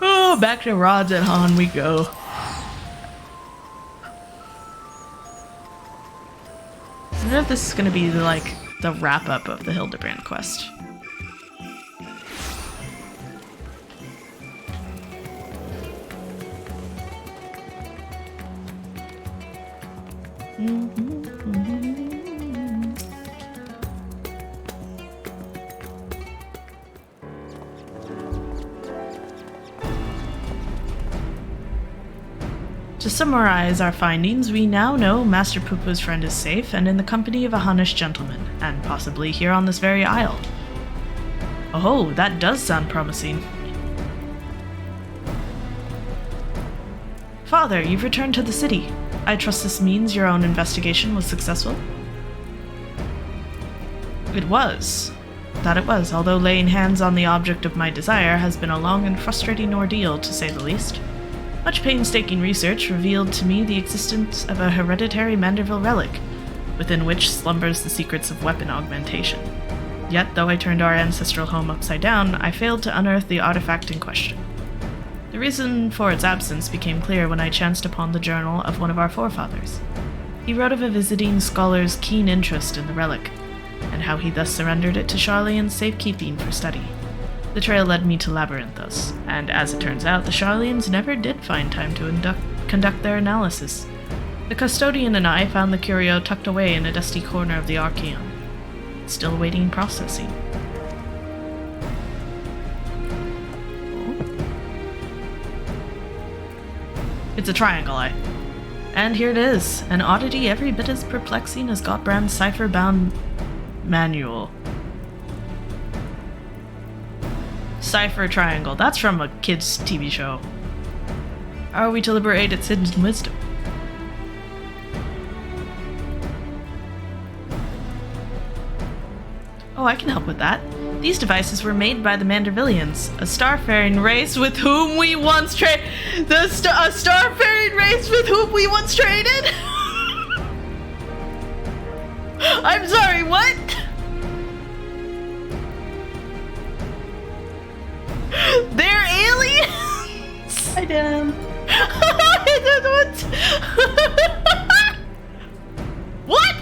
Oh, back to Radzat-Han we go. I wonder if this is going to be like the wrap-up of the Hildebrand quest. To summarize our findings, we now know Master Poo-Poo's friend is safe and in the company of a Hanish gentleman, and possibly here on this very isle. Oh, that does sound promising. Father, you've returned to the city. I trust this means your own investigation was successful? It was. that it was, although laying hands on the object of my desire has been a long and frustrating ordeal, to say the least. Much painstaking research revealed to me the existence of a hereditary Manderville relic, within which slumbers the secrets of weapon augmentation. Yet, though I turned our ancestral home upside down, I failed to unearth the artifact in question. The reason for its absence became clear when I chanced upon the journal of one of our forefathers. He wrote of a visiting scholar's keen interest in the relic, and how he thus surrendered it to Charlian's safekeeping for study. The trail led me to Labyrinthos, and as it turns out, the Charlians never did find time to conduct their analysis. The custodian and I found the curio tucked away in a dusty corner of the Archaeon, still awaiting processing. It's a triangle eye. And here it is, an oddity every bit as perplexing as Gottbrand's cipher-bound manual. Cipher Triangle, that's from a kid's TV show. How are we to liberate its hidden wisdom? Oh, I can help with that. These devices were made by the Mandervillians, a starfaring race with whom we once traded. A starfaring race with whom we once traded? I'm sorry, what? They're aliens? I did. What?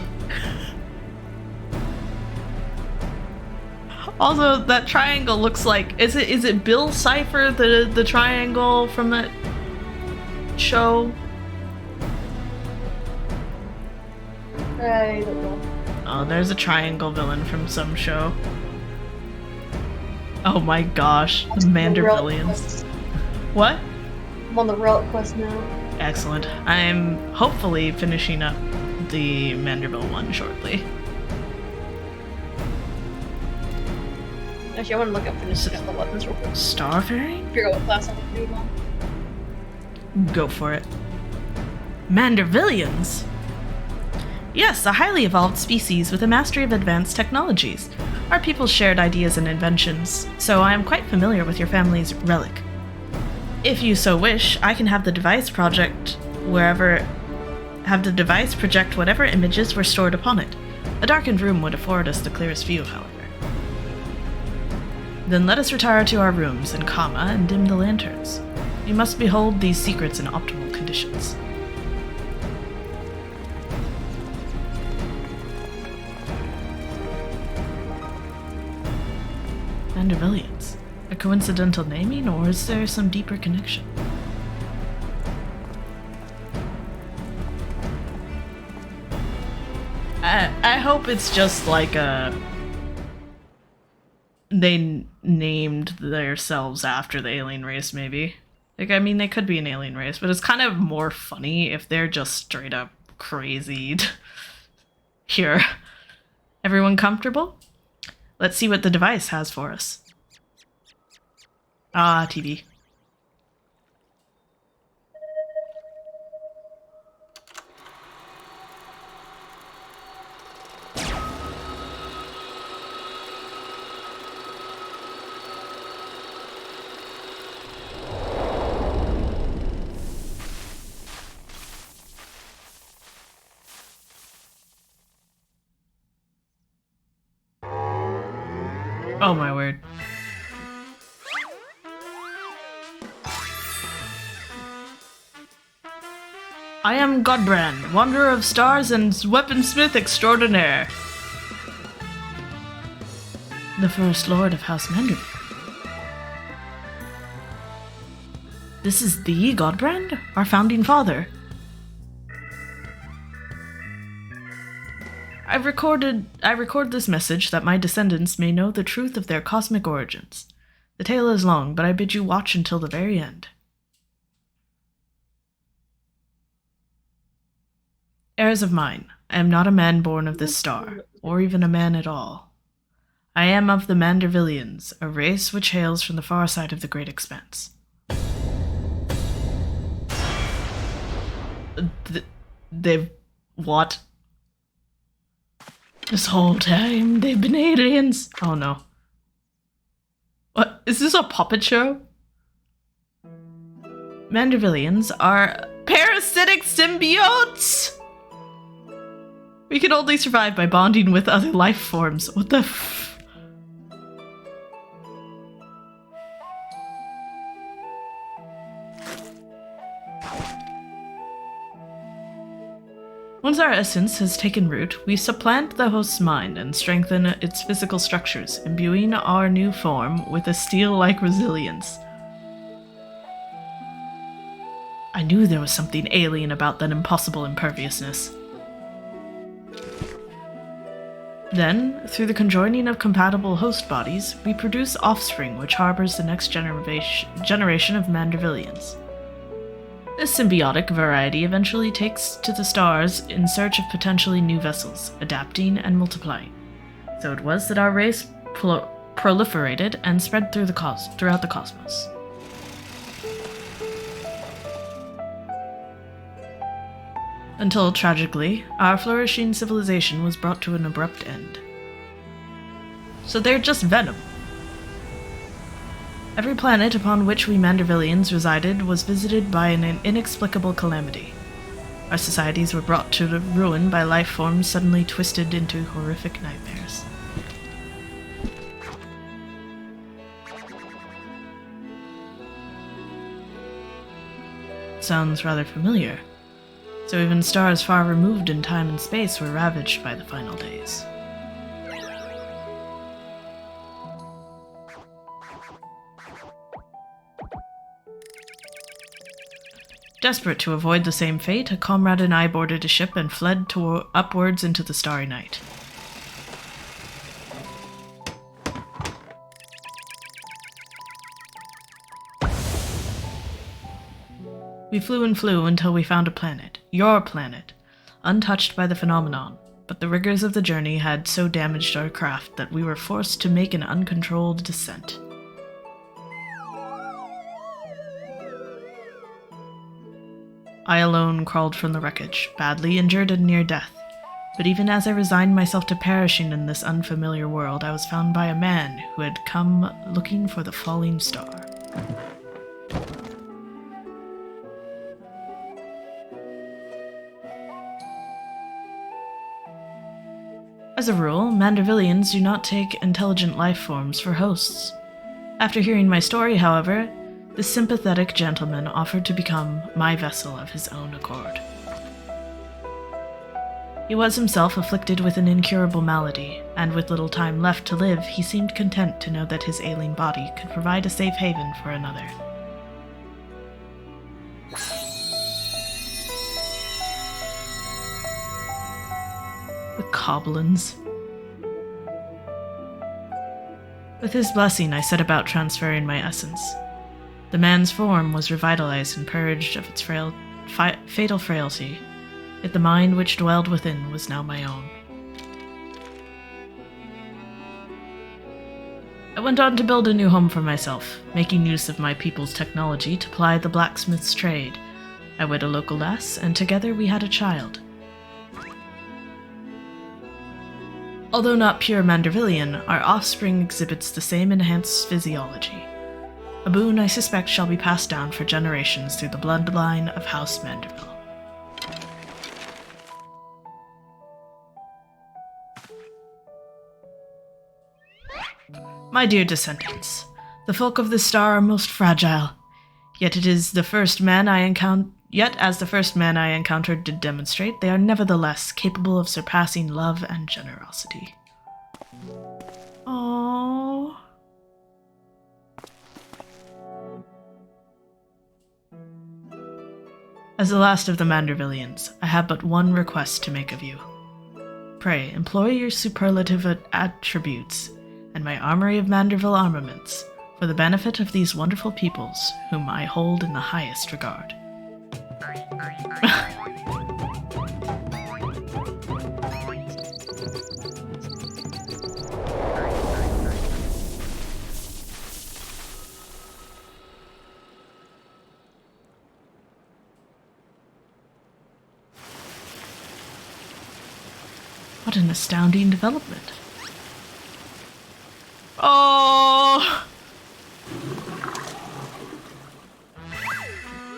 Also, that triangle looks like is it Bill Cipher, the triangle from that show? I don't know. Oh, there's a triangle villain from some show. Oh my gosh, the Mandervillians. What? I'm on the relic quest now. Excellent. I'm hopefully finishing up the Manderville one shortly. Actually, I want to look up finishing up the weapons real quick. Starfaring? Figure out what class I'm going to do now. Go for it. Mandervillians? Yes, a highly evolved species with a mastery of advanced technologies. Our people shared ideas and inventions, so I am quite familiar with your family's relic. If you so wish, I can have the device project project whatever images were stored upon it. A darkened room would afford us the clearest view, however. Then let us retire to our rooms and dim the lanterns. You must behold these secrets in optimal conditions. Mandervillians. A coincidental naming, or is there some deeper connection? I hope it's just like they named themselves after the alien race, maybe. Like, I mean, they could be an alien race, but it's kind of more funny if they're just straight up crazy. Here. Everyone comfortable? Let's see what the device has for us. Ah, TV. Oh my word. I am Godbrand, wanderer of stars and weaponsmith extraordinaire. The first lord of House Manderville. This is the Godbrand, our founding father. I record this message that my descendants may know the truth of their cosmic origins. The tale is long, but I bid you watch until the very end. Heirs of mine, I am not a man born of this star, or even a man at all. I am of the Mandervillians, a race which hails from the far side of the great expanse. They've... what? This whole time, they've been aliens. Oh no. What? Is this a puppet show? Mandervillians are parasitic symbiotes! We can only survive by bonding with other life forms. What the f... Once our essence has taken root, we supplant the host's mind and strengthen its physical structures, imbuing our new form with a steel-like resilience. I knew there was something alien about that impossible imperviousness. Then, through the conjoining of compatible host bodies, we produce offspring which harbors the next generation of Mandervillians. This symbiotic variety eventually takes to the stars in search of potentially new vessels, adapting and multiplying. So it was that our race proliferated and spread throughout the cosmos. Until, tragically, our flourishing civilization was brought to an abrupt end. So they're just venom. Every planet upon which we Mandervillians resided was visited by an inexplicable calamity. Our societies were brought to ruin by life forms suddenly twisted into horrific nightmares. Sounds rather familiar. So even stars far removed in time and space were ravaged by the final days. Desperate to avoid the same fate, a comrade and I boarded a ship and fled upwards into the starry night. We flew and flew until we found a planet, your planet, untouched by the phenomenon, but the rigors of the journey had so damaged our craft that we were forced to make an uncontrolled descent. I alone crawled from the wreckage, badly injured and near death. But even as I resigned myself to perishing in this unfamiliar world, I was found by a man who had come looking for the falling star. As a rule, Mandervillians do not take intelligent life forms for hosts. After hearing my story, however, the sympathetic gentleman offered to become my vessel of his own accord. He was himself afflicted with an incurable malady, and with little time left to live, he seemed content to know that his ailing body could provide a safe haven for another. The goblins. With his blessing, I set about transferring my essence. The man's form was revitalized and purged of its fatal frailty, yet the mind which dwelled within was now my own. I went on to build a new home for myself, making use of my people's technology to ply the blacksmith's trade. I wed a local lass, and together we had a child. Although not pure Mandervillian, our offspring exhibits the same enhanced physiology. A boon I suspect shall be passed down for generations through the bloodline of House Manderville. My dear descendants, the folk of this star are most fragile, yet as the first man I encountered did demonstrate, they are nevertheless capable of surpassing love and generosity. Aww. As the last of the Mandervillians, I have but one request to make of you. Pray, employ your superlative attributes and my armory of Manderville armaments for the benefit of these wonderful peoples whom I hold in the highest regard. What an astounding development. Oh!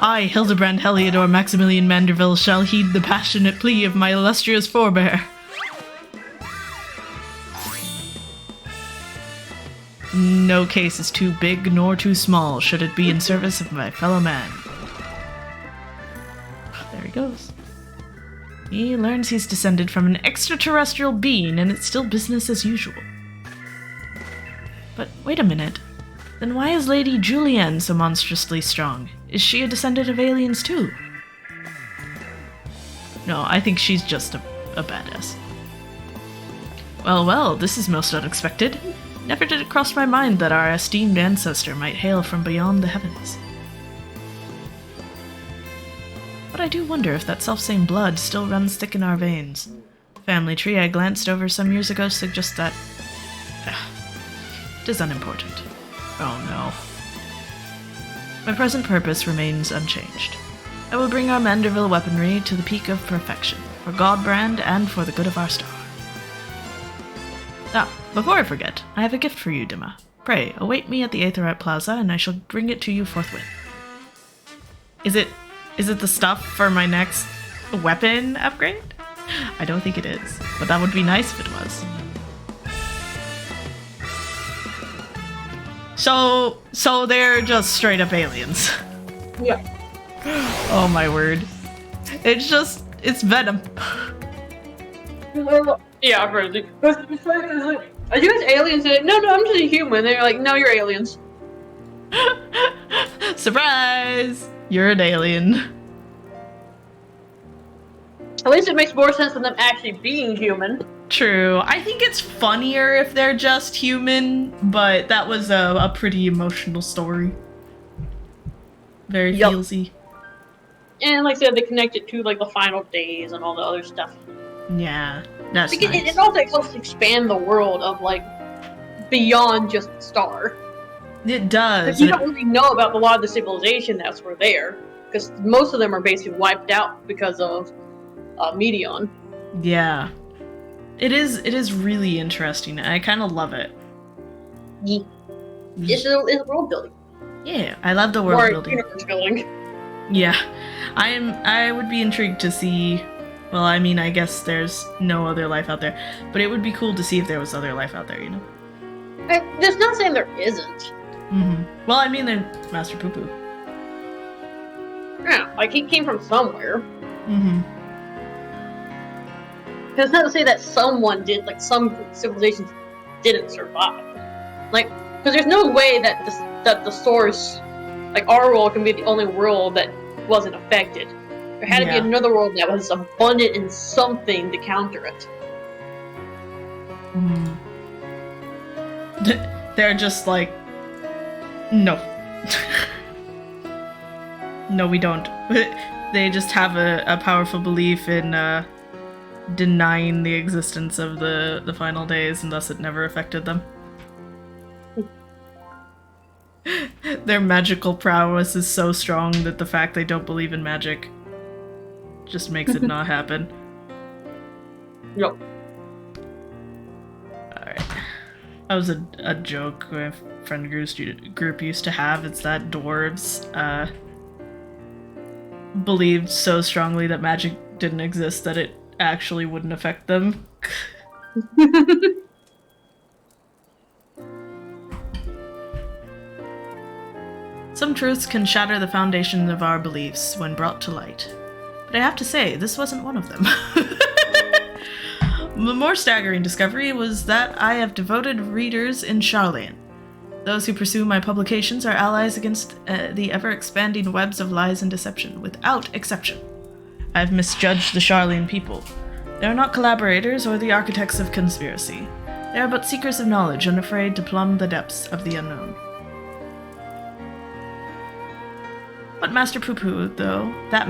I, Hildebrand Heliodor Maximilian Manderville, shall heed the passionate plea of my illustrious forebear. No case is too big nor too small, should it be in service of my fellow man. There he goes. He learns he's descended from an extraterrestrial being, and it's still business as usual. But wait a minute. Then why is Lady Julianne so monstrously strong? Is she a descendant of aliens too? No, I think she's just a badass. Well, well, this is most unexpected. Never did it cross my mind that our esteemed ancestor might hail from beyond the heavens. But I do wonder if that selfsame blood still runs thick in our veins. Family tree I glanced over some years ago suggests that... it is unimportant. Oh no. My present purpose remains unchanged. I will bring our Manderville weaponry to the peak of perfection, for Godbrand and for the good of our star. Ah, before I forget, I have a gift for you, Dima. Pray, await me at the Aetherite Plaza, and I shall bring it to you forthwith. Is it the stuff for my next weapon upgrade? I don't think it is, but that would be nice if it was. So they're just straight up aliens. Yeah. Oh my word. It's Venom. Yeah, I've heard it. Are you guys aliens? No, I'm just a human. They're like, no, you're aliens. Surprise! You're an alien. At least it makes more sense than them actually being human. True. I think it's funnier if they're just human, but that was a pretty emotional story. Very feelsy. And like I said, they connect it to like the final days and all the other stuff. Yeah, that's because nice. It also helps expand the world of like beyond just the star. It does. You don't really know about a lot of the civilization that's were there, because most of them are basically wiped out because of Meteon. Yeah. It is really interesting. I kind of love it. Yeah. It's a world building. Yeah, I love the world building. Universe building. Yeah. I would be intrigued to see, well, I mean, I guess there's no other life out there, but it would be cool to see if there was other life out there, you know? There's not saying there isn't. Mm-hmm. Well, I mean, they're Master Poo Poo. Yeah, like he came from somewhere. Mm-hmm. It's not to say that someone did, like some civilizations didn't survive. Like, because there's no way that the source, like our world, can be the only world that wasn't affected. There had to be another world that was abundant in something to counter it. Mm. They're just like, no. No, we don't. They just have a powerful belief in denying the existence of the final days, and thus it never affected them. Their magical prowess is so strong that the fact they don't believe in magic just makes it not happen. Yep. Alright. That was a joke my friend group used to have. It's that dwarves believed so strongly that magic didn't exist that it actually wouldn't affect them. Some truths can shatter the foundation of our beliefs when brought to light. But I have to say, this wasn't one of them. The more staggering discovery was that I have devoted readers in Charlayan. Those who pursue my publications are allies against the ever-expanding webs of lies and deception, without exception. I have misjudged the Charlayan people. They are not collaborators or the architects of conspiracy. They are but seekers of knowledge, unafraid to plumb the depths of the unknown. But Master Poo Poo, though, that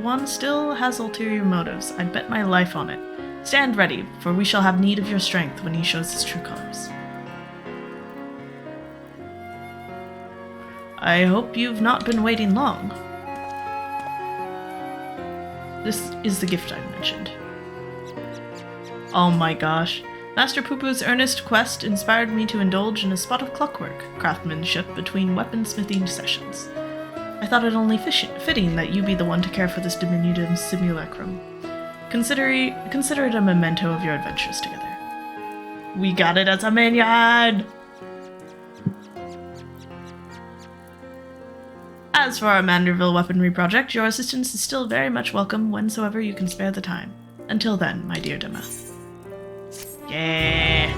one still has ulterior motives. I'd bet my life on it. Stand ready, for we shall have need of your strength when he shows his true colors. I hope you've not been waiting long. This is the gift I mentioned. Oh my gosh. Master Poo Poo's earnest quest inspired me to indulge in a spot of clockwork craftsmanship between weaponsmithing sessions. I thought it only fitting that you be the one to care for this diminutive simulacrum. Consider it a memento of your adventures together. We got it as a minion! As for our Manderville weaponry project, your assistance is still very much welcome whensoever you can spare the time. Until then, my dear Dima. Yeah!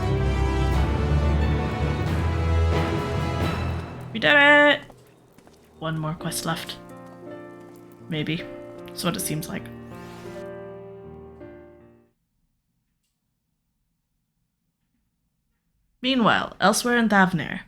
We did it! One more quest left. Maybe. That's what it seems like. Meanwhile, elsewhere in Thavnir.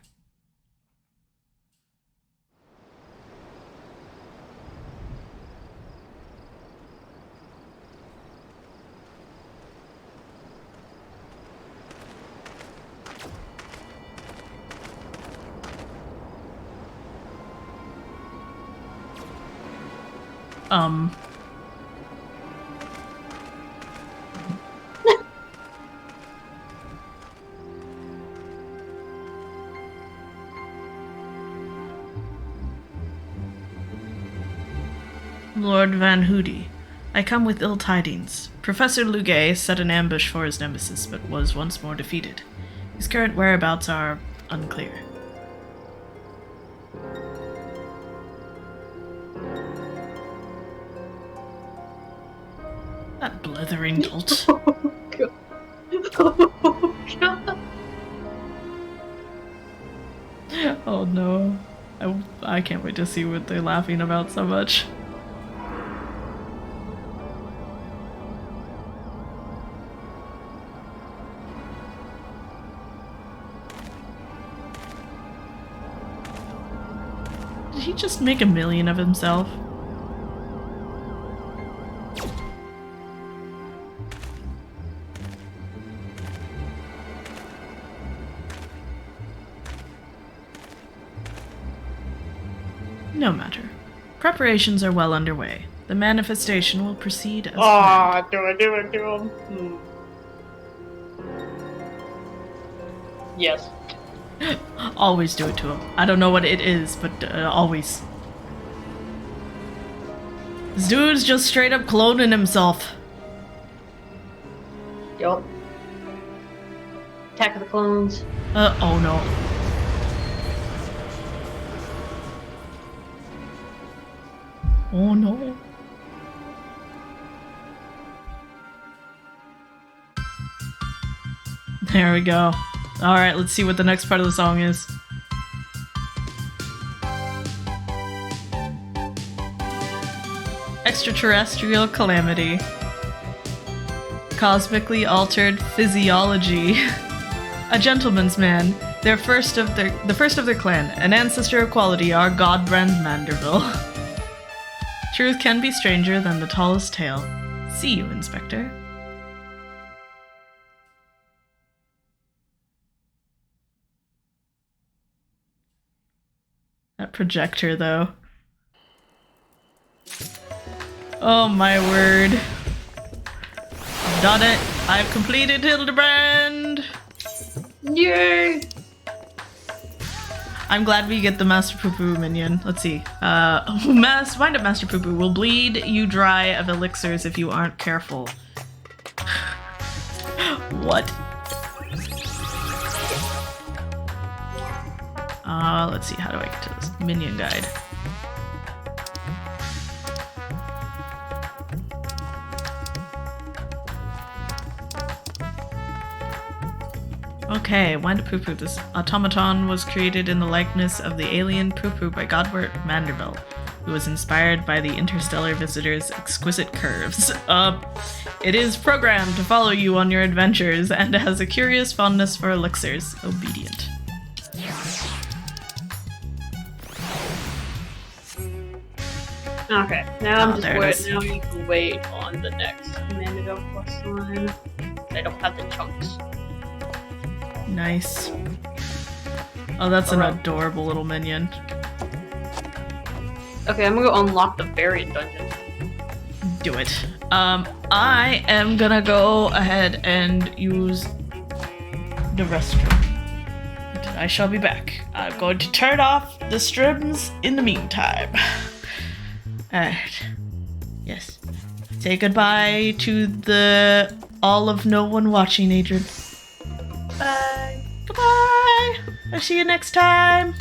Lord Van Hoody, I come with ill tidings. Professor Lugay set an ambush for his nemesis, but was once more defeated. His current whereabouts are unclear. That blithering dolt. Oh, God. Oh, God. Oh no. I can't wait to see what they're laughing about so much. Did he just make a million of himself? No matter. Preparations are well underway. The manifestation will proceed as planned. Do it. Yes. Always do it to him. I don't know what it is, but always. This dude's just straight up cloning himself. Yup. Attack of the Clones. Oh no. Oh no. There we go. Alright, let's see what the next part of the song is. Extraterrestrial calamity. Cosmically altered physiology. A gentleman's man. The first of their clan. An ancestor of quality, our godbrand Manderville. Truth can be stranger than the tallest tale. See you, Inspector. That projector, though. Oh my word. I've done it. I've completed Hildebrand. Yay! I'm glad we get the Master Poo Poo minion. Let's see. Wind up Master Poo Poo will bleed you dry of elixirs if you aren't careful. What? Let's see. How do I get to this minion guide? Okay, Wind Up Poo Poo. This automaton was created in the likeness of the alien Poo Poo by Godward Manderville, who was inspired by the interstellar visitor's exquisite curves. It is programmed to follow you on your adventures and has a curious fondness for elixirs. Obedient. Okay, now I'm there it just is. waiting. Now we can wait on the next Manderville quest line. I don't have the chunks. Nice. Oh, that's an adorable little minion. Okay, I'm gonna go unlock the variant dungeon. Do it. I am gonna go ahead and use the restroom. I shall be back. I'm going to turn off the streams in the meantime. Alright. Yes. Say goodbye to the all of no one watching, Aidrin. Bye. Goodbye! I'll see you next time!